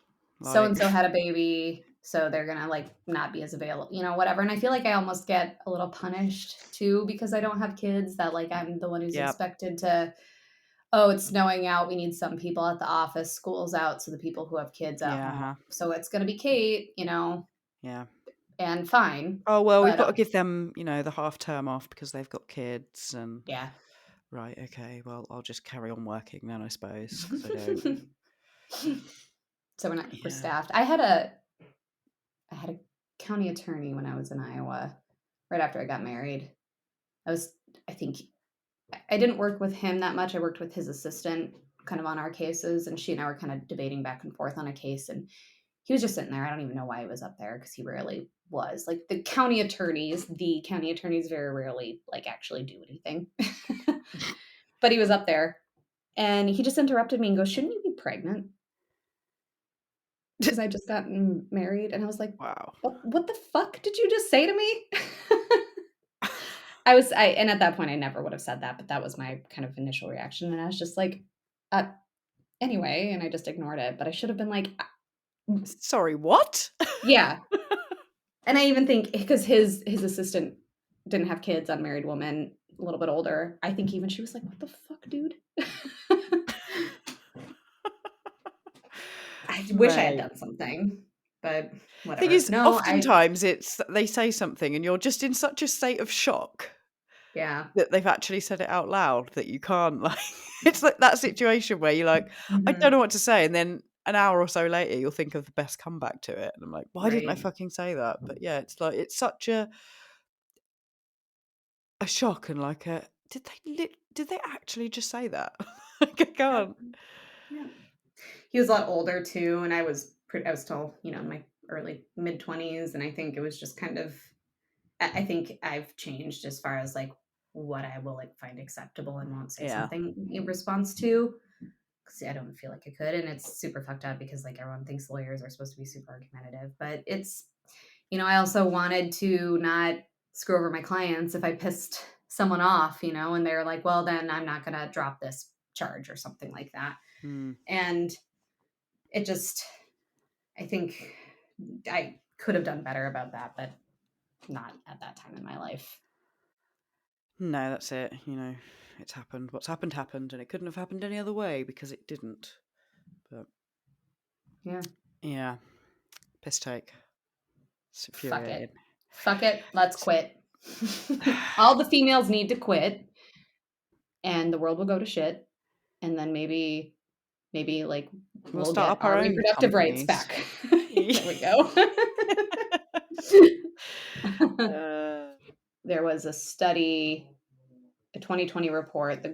so Like, and so had a baby, so they're gonna like not be as available, whatever. And I feel like I almost get a little punished too because I don't have kids, that like I'm the one who's yeah, expected to, oh, it's snowing out, we need some people at the office, school's out, so the people who have kids at yeah, home. huh, So it's gonna be Kate, yeah. and fine. Oh, well, we've But got to give them, the half term off because they've got kids and yeah. right, okay, well, I'll just carry on working then, I suppose, because I don't. So we're Yeah. staffed. I had a county attorney when I was in Iowa, right after I got married. I was I think I didn't work with him that much. I worked with his assistant kind of on our cases, and she and I were kind of debating back and forth on a case, and he was just sitting there. I don't even know why he was up there because he rarely was. Like the county attorneys very rarely like actually do anything. But he was up there and he just interrupted me and goes, "Shouldn't you be pregnant?" Because I just gotten married, and I was like, Wow. What the fuck did you just say to me?" and at that point I never would have said that, but that was my kind of initial reaction. And I was just like, anyway, and I just ignored it. But I should have been like, Sorry, what? yeah. And I even think because his assistant didn't have kids, unmarried woman, a little bit older. I think even she was like, "What the fuck, dude?" I wish I had Mate. done something, but Thing whatever. is, No, oftentimes they say something and you're just in such a state of shock yeah. that they've actually said it out loud that you can't, like, it's like that situation where you're like, I don't know Mhm. what to say, and then an hour or so later you'll think of the best comeback to it, and I'm like, why didn't I Right. fucking say that? But yeah, it's like it's such a shock and like a did they actually just say that? Like I Yeah. can't. Yeah. He was a lot older too, and I was still, in my early mid-20s, and I think it was just kind of I think I've changed as far as, like, what I will, like, find acceptable and won't say Yeah. something in response to, 'cause I don't feel like I could, and it's super fucked up because, like, everyone thinks lawyers are supposed to be super argumentative, but I also wanted to not screw over my clients if I pissed someone off, and they're like, "Well, then I'm not gonna drop this charge," or something like that, Mm. and it just I think I could have done better about that, but not at that time in my life. No, that's it. It's happened. What's happened happened, and it couldn't have happened any other way because it didn't. But Yeah. yeah, piss take. It's Fuck it. infuriating. Fuck it. Let's quit. All the females need to quit and the world will go to shit. And then maybe like We'll we'll start get up our our own reproductive rights companies. back. There we go. Uh, There was a study, a 2020 report, the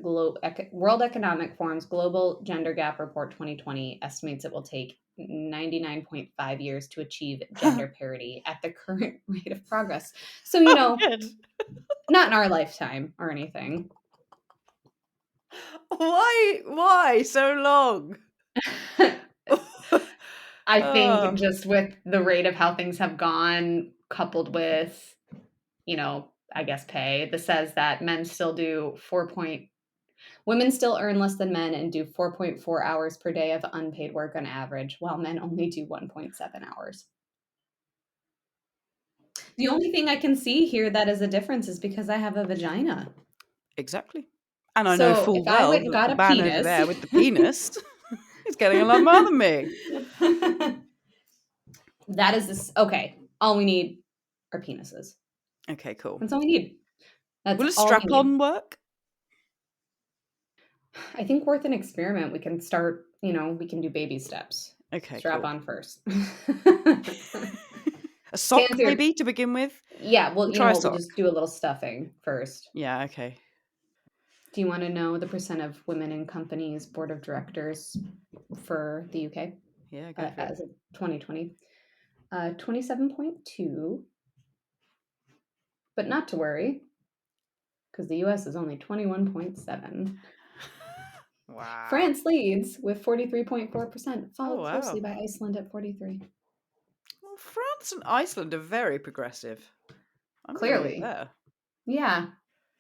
World Economic Forum's Global Gender Gap Report 2020 estimates it will take 99.5 years to achieve gender parity at the current rate of progress. So, oh, good. not in our lifetime or anything. Why so long? I think Oh, just with the rate of how things have gone, coupled with, I guess pay, this says that women still earn less than men and do 4.4 hours per day of unpaid work on average, while men only do 1.7 hours. The only thing I can see here that is a difference is because I have a vagina. exactly. And I know So if full I well went and that got the a man over penis, there with the penis is getting a lot more than me. that is this. Okay, all we need are penises. Okay, cool. That's all we need. That's Will a all we need. strap-on work? I think worth an experiment. We can start, we can do baby steps. Okay, Strap cool. on first. A To sock answer, maybe to begin with? yeah, well, We'll you know try a what? We'll sock. just do a little stuffing first. Yeah, okay. Do you want to know the percent of women in companies' board of directors for the UK Yeah, go for it. as of 2020? 27.2, but not to worry, because the US is only 21.7. Wow. France leads with 43.4%, Oh, followed closely wow. by Iceland at 43. Well, France and Iceland are very progressive. I'm going to move Clearly. there. Yeah,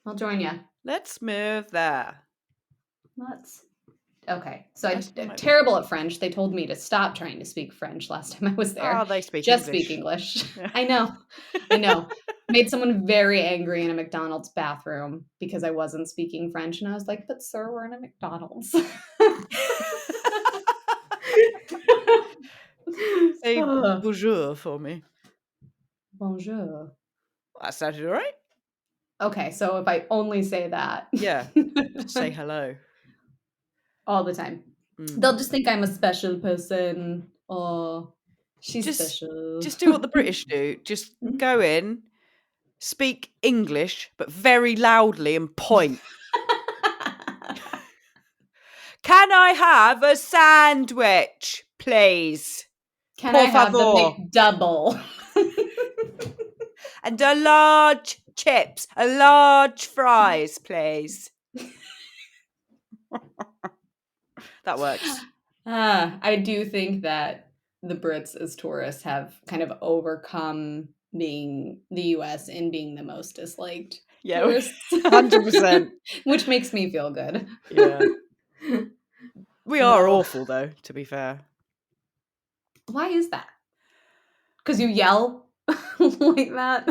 I'll join you. Let's move there. Let's. Okay, so Iceland might be. terrible at French. They told me to stop trying to speak French last time I was there. Oh, they speak Just speak English. English. Yeah. I know. I know. Made someone very angry in a McDonald's bathroom because I wasn't speaking French, and I was like, "But sir, we're in a McDonald's." Say Oh, bonjour for me. bonjour. That sounded all right. Okay, so if I only say that Yeah. Just say hello. all the time, Mm. they'll just think I'm a special person. Oh, she's Just, special. just do what the British do. Just go in, speak English, but very loudly and point. Can I have a sandwich, please? Can I Por have the favor. McDouble? And a large chips, a large fries, please. That works. I do think that the Brits as tourists have kind of overcome being the US and being the most disliked. Yeah, tourists. 100%. Which makes me feel good. Yeah. We are Oh, awful, though, to be fair. why is that? Because you yell like that?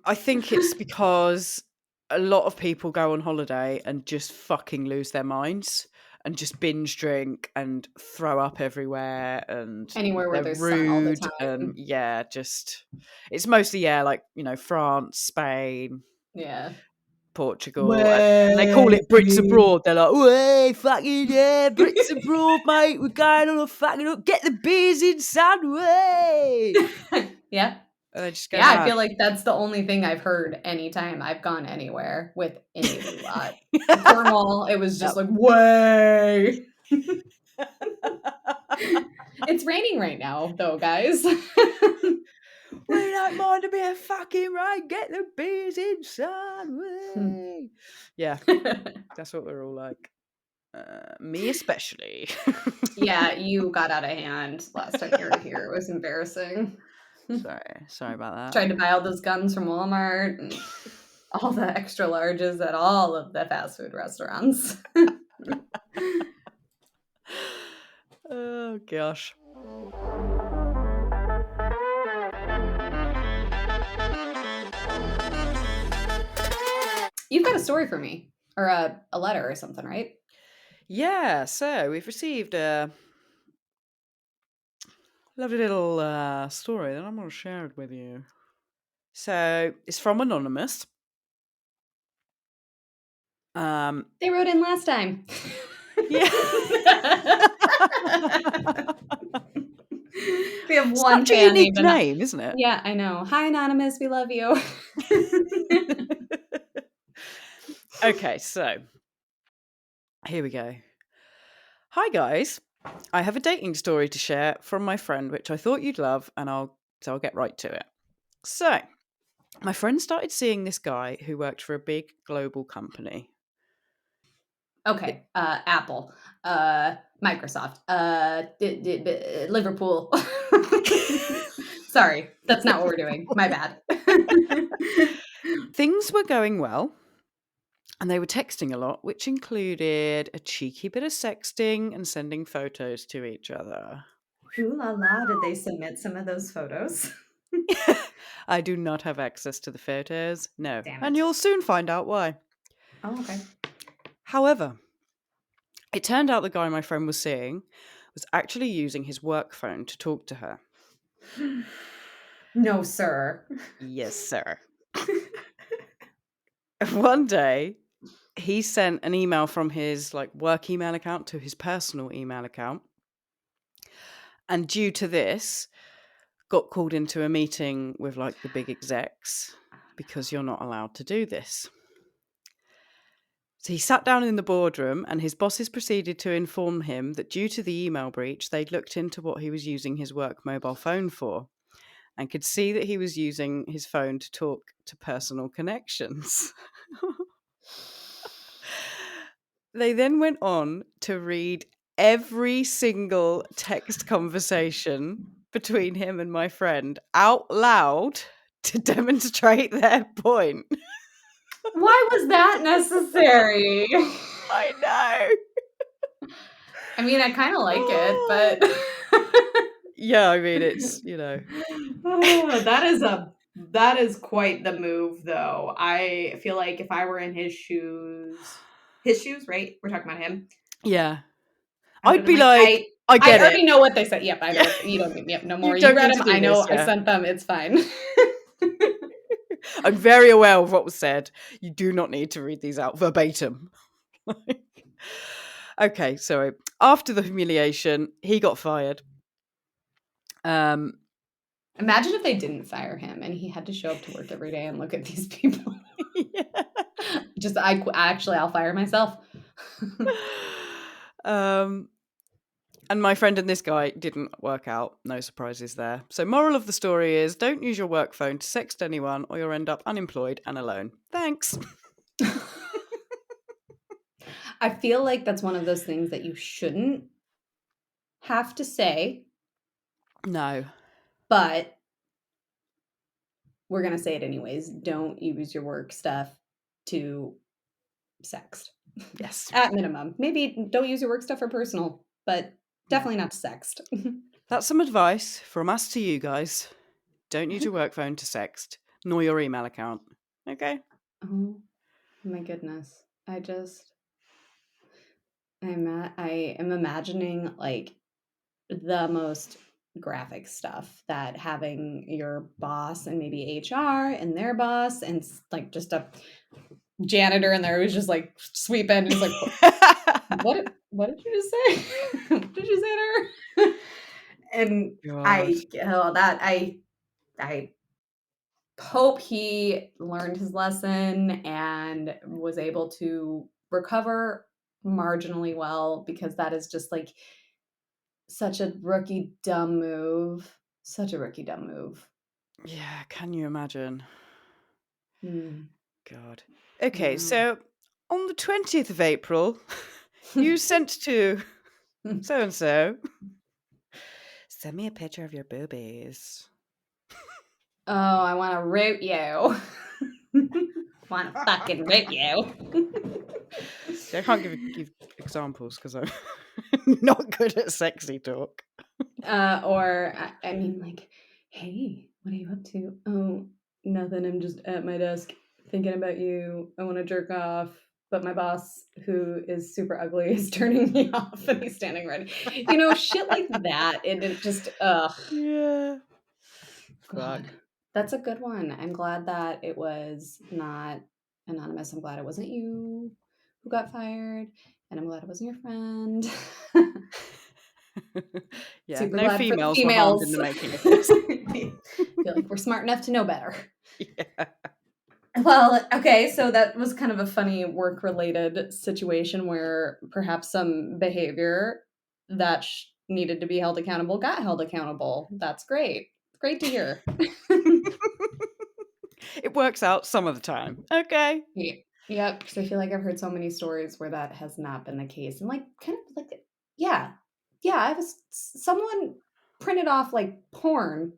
I think it's because a lot of people go on holiday and just fucking lose their minds and just binge drink and throw up everywhere and Anywhere where they're there's sun all the rude and time. yeah, just it's mostly like, France, Spain, Yeah. Portugal, and they call Way. it Brits abroad. They're like, "Way, fucking yeah, Brits abroad, mate. We're going on a fucking get the beers in, son, way." Yeah. And they just go Yeah, I mad. feel like that's the only thing I've heard anytime I've gone anywhere with any of the lot. Cornwall, it was just Yep. like, way. It's raining right now, though, guys. We don't mind a bit of fucking rain. Get the beers in, son. Way. Yeah, that's what we're all like. Me especially. Yeah, you got out of hand last time you were here. It was embarrassing. Sorry about that. Tried to buy all those guns from Walmart and all the extra larges at all of the fast food restaurants. Oh gosh. You've got a story for me, or a letter or something, right? Yeah, so we've received a lovely little story that I'm going to share it with you. So it's from Anonymous. They wrote in last time. Yeah. We have one Such a fan unique named name, isn't it? Yeah, I know. Hi, Anonymous. We love you. Okay, so here we go. Hi guys. I have a dating story to share from my friend, which I thought you'd love, and I'll get right to it. So, my friend started seeing this guy who worked for a big global company. Okay. Apple. Microsoft. Liverpool. Sorry, that's not what we're doing. My bad. Things were going well, and they were texting a lot, which included a cheeky bit of sexting and sending photos to each other. Ooh la la, did they submit some of those photos? I do not have access to the photos, no, Damn and it. you'll soon find out why. Oh, okay. However, it turned out the guy my friend was seeing was actually using his work phone to talk to her. No, sir. Yes, sir. One day, he sent an email from his work email account to his personal email account. And due to this, got called into a meeting with the big execs because you're not allowed to do this. So he sat down in the boardroom and his bosses proceeded to inform him that due to the email breach, they'd looked into what he was using his work mobile phone for and could see that he was using his phone to talk to personal connections. They then went on to read every single text conversation between him and my friend out loud to demonstrate their point. Why was that necessary? I know. I mean, I kind of like it, but Yeah, I mean, it's, oh, that is quite the move, though. I feel like if I were in his shoes, right? We're talking about him. yeah. I would I'd have been be like, like, I I get it. already know what they said. Yep, I know Yeah. what you don't need. Yep, no more. You You don't read need them. to do I know. this, I yeah. sent them. It's fine. I'm very aware of what was said. You do not need to read these out verbatim. Okay, so after the humiliation, he got fired. Imagine if they didn't fire him and he had to show up to work every day and look at these people. Yeah. I'll fire myself. And my friend and this guy didn't work out. No surprises there. So moral of the story is don't use your work phone to sext anyone or you'll end up unemployed and alone. Thanks. I feel like that's one of those things that you shouldn't have to say, No. but we're going to say it anyways. Don't use your work stuff to sext. Yes. At minimum. Maybe don't use your work stuff for personal, but definitely not to sext. That's some advice from us to you guys. Don't use your work phone to sext, nor your email account. Okay? Oh my goodness. I am imagining like the most graphic stuff that having your boss and maybe HR and their boss and like just a janitor in there who's just like sweeping and just like what did you just say? What did you say to her? And God. I hope he learned his lesson and was able to recover marginally well, because that is just like such a rookie dumb move. Such a rookie dumb move. Yeah, can you imagine? Hmm. God. I Okay, know. so on the 20th of April, you sent to so-and-so, send me a picture of your boobies. Oh, I want to root you. Want to fucking root you. See, I can't give examples because I'm not good at sexy talk. Or I mean, like, hey, what are you up to? Oh, nothing. I'm just at my desk thinking about you. I want to jerk off, but my boss, who is super ugly, is turning me off, and he's standing right. You know, shit like that. And it just, ugh, Yeah. God, Fuck. that's a good one. I'm glad that it was not anonymous. I'm glad it wasn't you who got fired, and I'm glad it wasn't your friend. Yeah, Super no glad for the females were harmed in females. the making of this. Feel like we're smart enough to know better. Yeah. Well, okay, so that was kind of a funny work-related situation where perhaps some behavior that needed to be held accountable got held accountable. That's great. Great to hear. It works out some of the time. Okay. Yeah. Yep, because I feel like I've heard so many stories where that has not been the case. And like kind of like yeah. Yeah, I was someone printed off like porn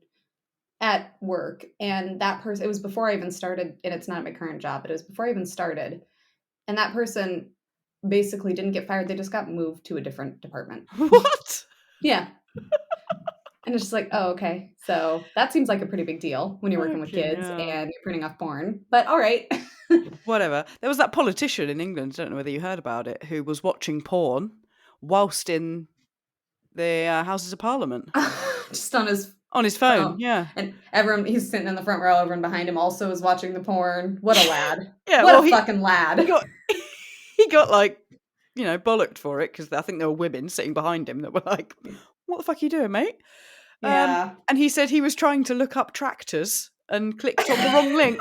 at work, and that person, it was before I even started, and it's not my current job, but it was before I even started. And that person basically didn't get fired, they just got moved to a different department. What? Yeah. And it's just like, oh, okay. So that seems like a pretty big deal when you're working with Fucking kids hell. and you're printing off porn. But all right. Whatever. There was that politician in England, I don't know whether you heard about it, who was watching porn whilst in the Houses of Parliament. Just on his On his phone, phone. yeah. And everyone, he's sitting in the front row, everyone behind him also is watching the porn. What a lad. Yeah, What well, a fucking he lad. got he got like, bollocked for it because I think there were women sitting behind him that were like, "What the fuck are you doing, mate?" Yeah. And he said he was trying to look up tractors and clicked on the wrong link.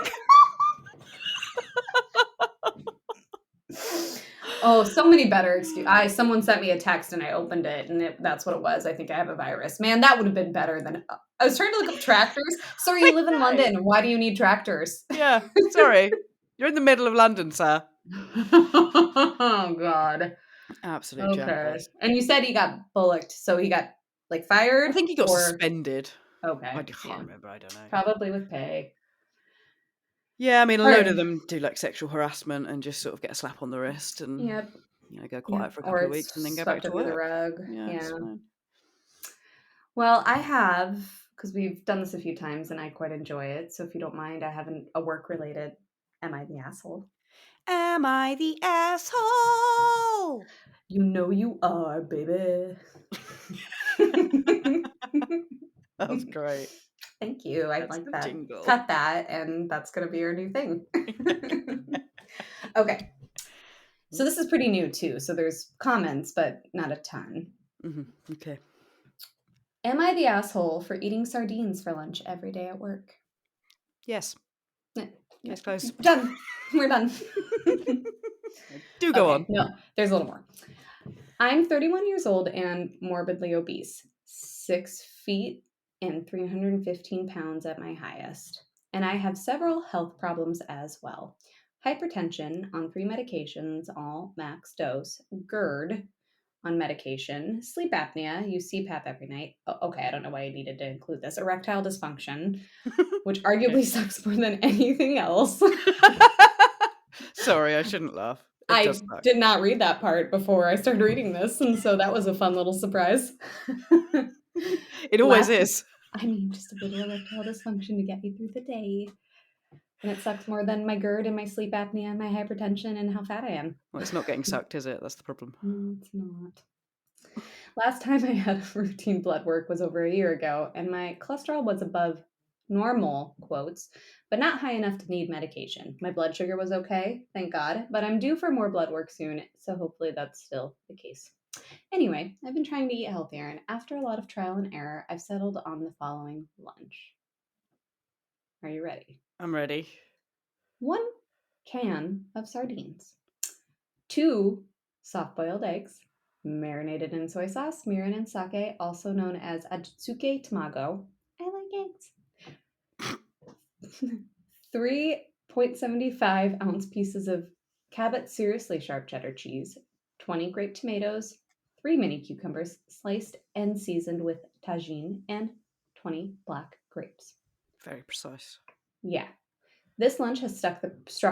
Oh, so many better excuses. Someone sent me a text and I opened it, and that's what it was. I think I have a virus. Man, that would have been better than I was trying to look up tractors. Sir, I you live in know. London. Why do you need tractors? Yeah, sorry. You're in the middle of London, sir. Oh God. Absolute Okay. jackass. And you said he got bullocked, so he got like I fired, think he got or suspended. I okay, can't yeah, remember, I don't know. probably with pay. Yeah, I mean, a All load of right. them do like sexual harassment and just sort of get a slap on the wrist and, Yep. go Yep. quiet for a Or couple of it's weeks and then go back swept to under the work. rug. Yeah, it's Yeah. fine. Well, I have, because we've done this a few times and I quite enjoy it. So if you don't mind, I have a work related. Am I the asshole? Am I the asshole? You know you are, baby. That's great. Thank you. I That's like the that. jingle. Cut that, and that's going to be our new thing. Okay. So this is pretty new too. So there's comments, but not a ton. Okay. Am I the asshole for eating sardines for lunch every day at work? Yes. Yeah, yeah. Case closed. Done. We're done. Do go Okay, on. no, there's a little more. I'm 31 years old and morbidly obese, 6 feet and 315 pounds at my highest. And I have several health problems as well: hypertension on 3 medications, all max dose, GERD on medication, sleep apnea, use CPAP every night. Okay, I don't know why I needed to include this. Erectile dysfunction, which Okay. arguably sucks more than anything else. Sorry, I shouldn't laugh. It does I suck. did not read that part before I started reading this, and so that was a fun little surprise. It always Last is. I mean, just a little erectile dysfunction to get me through the day. And it sucks more than my GERD and my sleep apnea and my hypertension and how fat I am. Well, it's not getting sucked, is it? That's the problem. No, it's not. Last time I had routine blood work was over a year ago, and my cholesterol was above normal, quotes, but not high enough to need medication. My blood sugar was okay, thank God, but I'm due for more blood work soon, so hopefully that's still the case. Anyway, I've been trying to eat healthier, and after a lot of trial and error, I've settled on the following lunch. Are you ready? I'm ready. 1 can of sardines, 2 soft-boiled eggs, marinated in soy sauce, mirin, and sake, also known as ajitsuke tamago. I like eggs. 3.75-ounce pieces of Cabot Seriously Sharp Cheddar cheese, 20 grape tomatoes, 3 mini cucumbers, sliced and seasoned with tagine, and 20 black grapes. Very precise. Yeah. This lunch has struck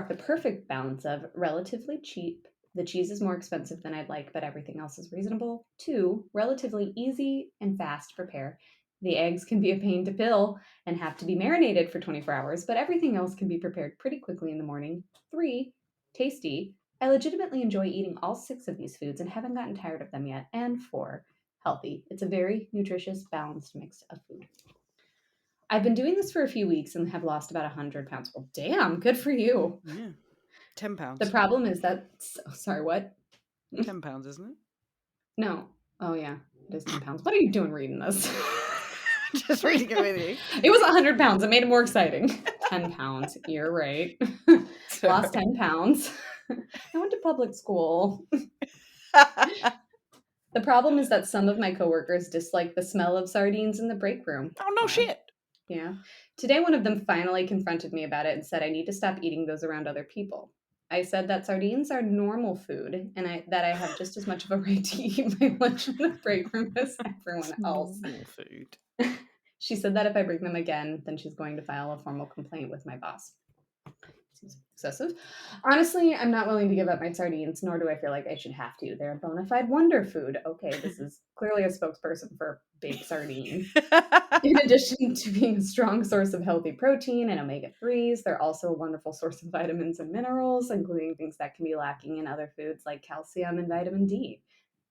the perfect balance of relatively cheap. The cheese is more expensive than I'd like, but everything else is reasonable. 2, relatively easy and fast to prepare. The eggs can be a pain to pill and have to be marinated for 24 hours, but everything else can be prepared pretty quickly in the morning. 3, tasty. I legitimately enjoy eating all 6 of these foods and haven't gotten tired of them yet. And 4, healthy. It's a very nutritious, balanced mix of food. I've been doing this for a few weeks and have lost about 100 pounds. Well, damn, good for you. Yeah. £10. The problem is that, sorry, what? £10, isn't it? No. Oh, yeah, it is 10 pounds. What are you doing reading this? Just reading it with you. It was 100 pounds. It made it more exciting. 10 pounds. You're right. Lost 10 pounds. I went to public school. The problem is that some of my coworkers dislike the smell of sardines in the break room. Oh, no Wow. shit. Yeah. Today, one of them finally confronted me about it and said I need to stop eating those around other people. I said that sardines are normal food and that I have just as much of a right to eat my lunch in the break room as everyone It's else. normal food. She said that if I bring them again, then she's going to file a formal complaint with my boss. Seems excessive. Honestly, I'm not willing to give up my sardines, nor do I feel like I should have to. They're a bona fide wonder food. Okay, this is clearly a spokesperson for Big Sardine. In addition to being a strong source of healthy protein and omega-3s, they're also a wonderful source of vitamins and minerals, including things that can be lacking in other foods like calcium and vitamin D.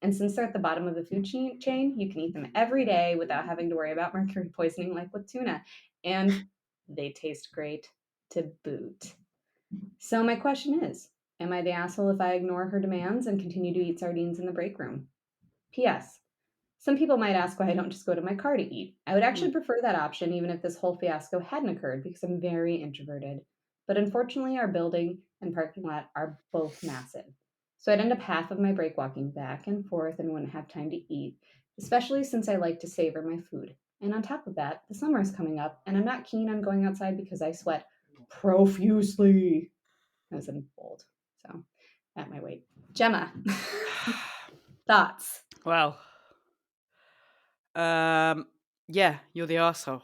And since they're at the bottom of the food chain, you can eat them every day without having to worry about mercury poisoning like with tuna. And they taste great to boot. So my question is, am I the asshole if I ignore her demands and continue to eat sardines in the break room? P.S. Some people might ask why I don't just go to my car to eat. I would actually prefer that option even if this whole fiasco hadn't occurred because I'm very introverted. But unfortunately, our building and parking lot are both massive. So I'd end up half of my break walking back and forth and wouldn't have time to eat, especially since I like to savor my food. And on top of that, the summer is coming up and I'm not keen on going outside because I sweat profusely, as in bold. So at my weight. Gemma, thoughts? Well, yeah, you're the arsehole.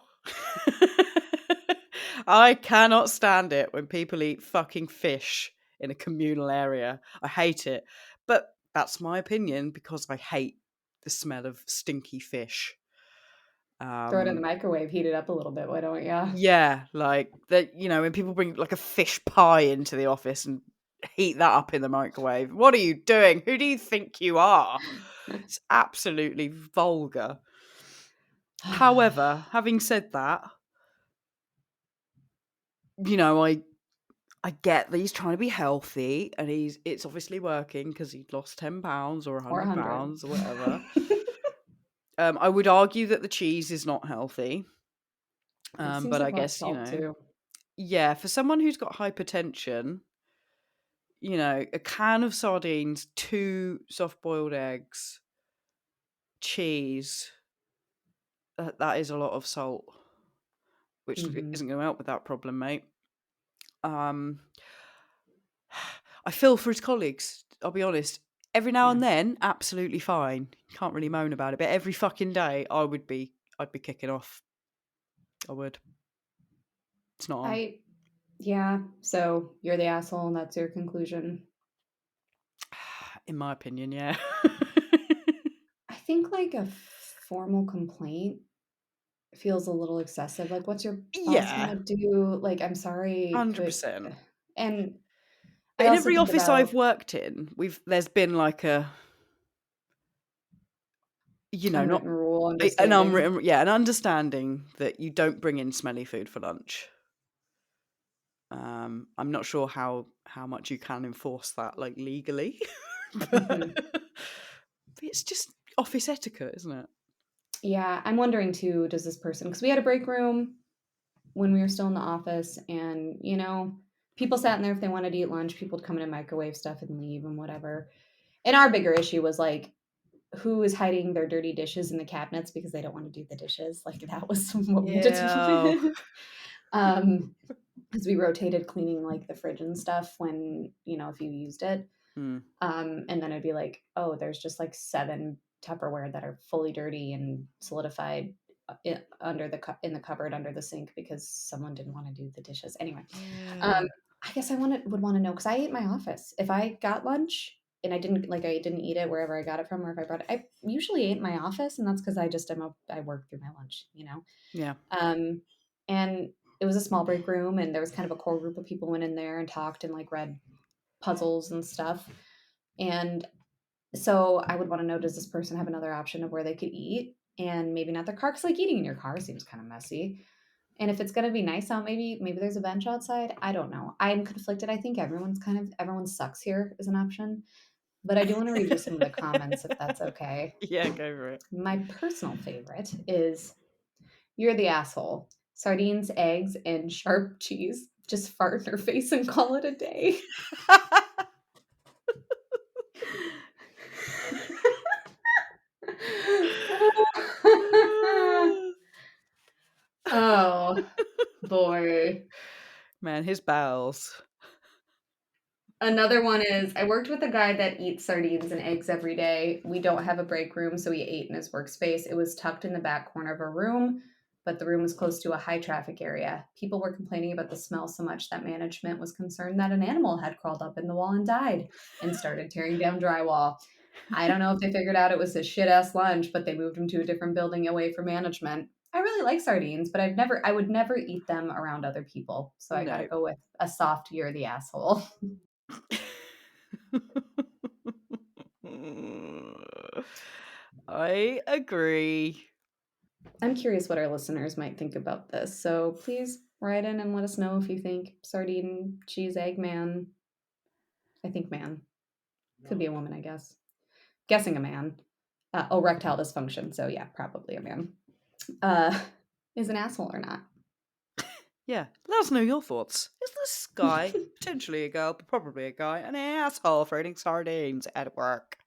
I cannot stand it when people eat fucking fish in a communal area. I hate it. But that's my opinion because I hate the smell of stinky fish. Throw it in the microwave, heat it up a little bit, why don't you? Yeah, like that, when people bring like a fish pie into the office and heat that up in the microwave. What are you doing? Who do you think you are? It's absolutely vulgar. However, having said that, I get that he's trying to be healthy and it's obviously working because he'd lost 10 pounds or Or 100 100. pounds or whatever. I would argue that the cheese is not healthy. It seems But like I a lot of guess, salt too. yeah, for someone who's got hypertension, a can of sardines, 2 soft-boiled eggs, cheese, that is a lot of salt, which Mhm. isn't going to help with that problem, mate. Um, I feel for his colleagues, I'll be honest. Every now Yeah. and then, absolutely fine. Can't really moan about it. But every fucking day, I'd be kicking off. I would. It's not on. Yeah, so you're the asshole and that's your conclusion. In my opinion, yeah. I think, like, a formal complaint feels a little excessive, like, "What's your boss Yeah, gonna do?" Like, "I'm sorry, could" 100%. and But I in also every think office about I've worked in, there's been like a, not unwritten rule, an understanding. unwritten, yeah, an understanding that you don't bring in smelly food for lunch. I'm not sure how much you can enforce that, like, legally, Mhm. but it's just office etiquette, isn't it? Yeah, I'm wondering too, does this person? Because we had a break room when we were still in the office and, people sat in there if they wanted to eat lunch, people would come in and microwave stuff and leave and whatever. And our bigger issue was, like, who is hiding their dirty dishes in the cabinets because they don't wanna do the dishes, like, that was what we had to Yeah. do. Um, because we rotated cleaning, like, the fridge and stuff when, if you used it. Mm. And then it'd be like, "Oh, there's just, like, 7 Tupperware that are fully dirty and solidified, in the cupboard under the sink because someone didn't wanna do the dishes." Anyway, um, Yeah. I guess would wanna know because I ate my office. If I got lunch and I didn't eat it wherever I got it from or if I brought it I usually ate in my office, and that's because I work through my lunch. Yeah. Um, and it was a small break room, and there was kind of a core group of people went in there and talked and, like, read puzzles and stuff, and so I would wanna know, does this person have another option of where they could eat? And maybe not their car, because like, eating in your car seems kinda messy. And if it's gonna be nice out, maybe there's a bench outside, I don't know. I'm conflicted, I think everyone sucks here is an option, but I do wanna read you some of the comments if that's okay. Yeah, go for it. My personal favorite is, "You're the asshole. Sardines, eggs, and sharp cheese. Just fart in her face and call it a day." Oh, boy. Man, his bowels. Another one is, "I worked with a guy that eats sardines and eggs every day. We don't have a break room, so he ate in his workspace. It was tucked in the back corner of a room, but the room was close to a high traffic area. People were complaining about the smell so much that management was concerned that an animal had crawled up in the wall and died and started tearing down drywall. I don't know if they figured out it was a shit ass lunch, but they moved him to a different building away from management. I really like sardines, but I would never eat them around other people. So I gotta No. go with a soft, you're the asshole." I agree. I'm curious what our listeners might think about this. So please write in and let us know if you think sardine, cheese, egg man, I think man, could be a woman, I guess. Guessing a man. Erectile dysfunction. So yeah, probably a man. Uh, is an asshole or not. Yeah, let us know your thoughts. Is this guy, potentially a girl, but probably a guy, an asshole for eating sardines at work?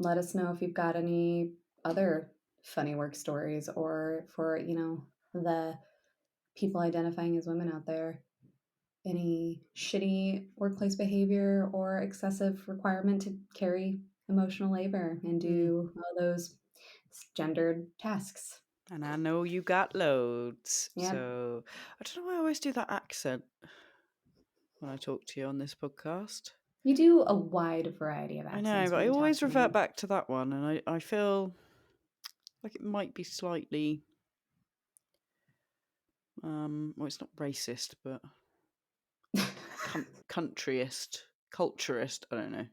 Let us know if you've got any other funny work stories or for, the people identifying as women out there. Any shitty workplace behavior or excessive requirement to carry emotional labor and Mm. do all those gendered tasks. And I know you got loads. Yep. So I don't know why I always do that accent when I talk to you on this podcast. You do a wide variety of I know, accents but when I you talk always to revert me. back to that one, and I feel like it might be slightly, well, it's not racist, but countryist, culturist. I don't know.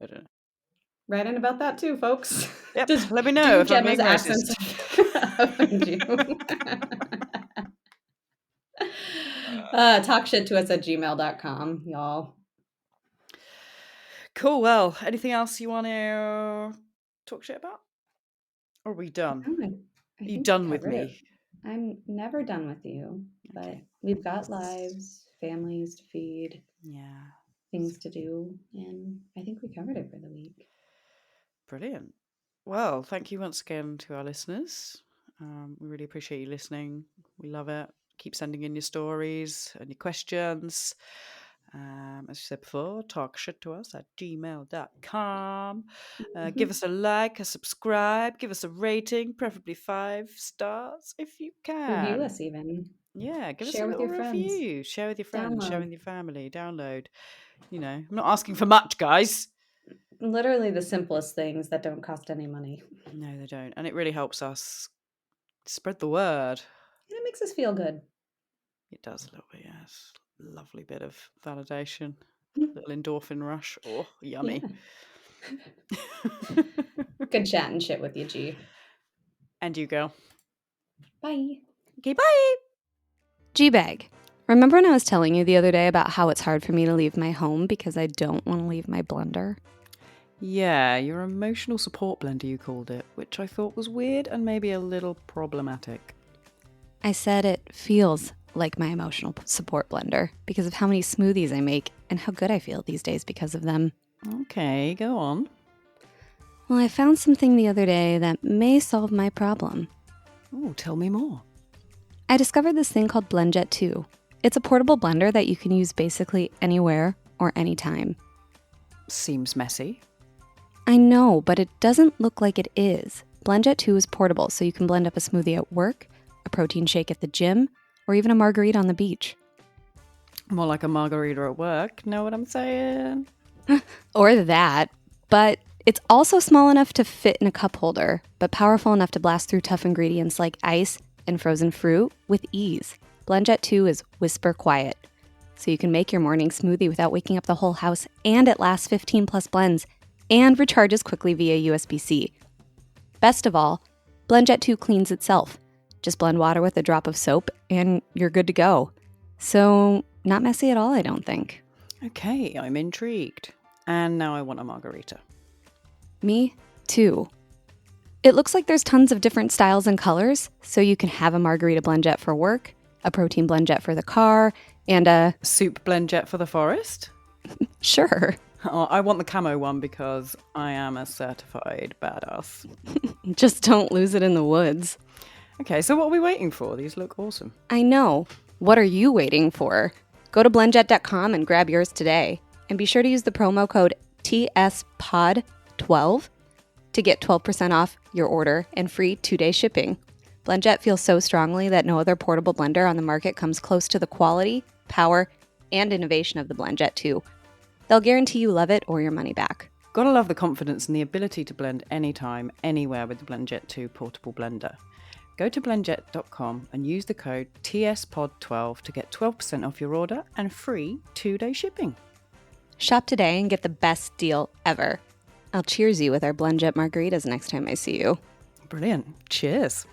I don't know. Write in about that too, folks. Yep, Does let me know do if I'm Gemma's being accents racist. offend you? Talk shit to us at gmail.com, y'all. Cool. Well, anything else you want to talk shit about? Or are we done? No, Are I you think we done with covered it. me? I'm never done with you, but Okay. we've got lives, families to feed, Yeah. things to do, and I think we covered it for the week. Brilliant. Well, thank you once again to our listeners. We really appreciate you listening. We love it. Keep sending in your stories and your questions. As you said before, talk shit to us at gmail.com. Give Mhm. us a like, a subscribe, give us a rating, preferably 5 stars if you Review can. us even. Yeah, give us Share a with little your friends. review. Share with your friends, share Download. with your family, download. I'm not asking for much, guys. Literally the simplest things that don't cost any money. No, they don't. And it really helps us spread the word. And it makes us feel good. It does a little bit, yes. Lovely bit of validation. Little endorphin rush. Oh, yummy. Good chat and shit with you, G. And you, girl. Bye. Okay, bye. G-Bag. Remember when I was telling you the other day about how it's hard for me to leave my home because I don't want to leave my blender? Yeah, your emotional support blender, you called it, which I thought was weird and maybe a little problematic. I said it feels like my emotional support blender because of how many smoothies I make and how good I feel these days because of them. Okay, go on. Well, I found something the other day that may solve my problem. Oh, tell me more. I discovered this thing called BlendJet 2. It's a portable blender that you can use basically anywhere or anytime. Seems messy. I know, but it doesn't look like it is. BlendJet 2 is portable, so you can blend up a smoothie at work, a protein shake at the gym, or even a margarita on the beach. More like a margarita at work, know what I'm saying? Or that, but it's also small enough to fit in a cup holder, but powerful enough to blast through tough ingredients like ice and frozen fruit with ease. BlendJet 2 is whisper quiet, so you can make your morning smoothie without waking up the whole house, and it lasts 15 plus blends and recharges quickly via USB-C. Best of all, BlendJet 2 cleans itself. Just blend water with a drop of soap and you're good to go. So, not messy at all, I don't think. Okay, I'm intrigued. And now I want a margarita. Me too. It looks like there's tons of different styles and colors, so you can have a margarita BlendJet for work, a protein BlendJet for the car, and a Soup BlendJet for the forest? sure. Oh, I want the camo one because I am a certified badass. Just don't lose it in the woods. Okay, so what are we waiting for? These look awesome. I know. What are you waiting for? Go to blendjet.com and grab yours today. And be sure to use the promo code TSPOD12 to get 12% off your order and free 2-day shipping. BlendJet feels so strongly that no other portable blender on the market comes close to the quality, power, and innovation of the BlendJet 2. They'll guarantee you love it or your money back. Gotta love the confidence and the ability to blend anytime, anywhere with the BlendJet 2 portable blender. Go to blendjet.com and use the code TSPOD12 to get 12% off your order and free 2-day shipping. Shop today and get the best deal ever. I'll cheers you with our BlendJet margaritas next time I see you. Brilliant. Cheers.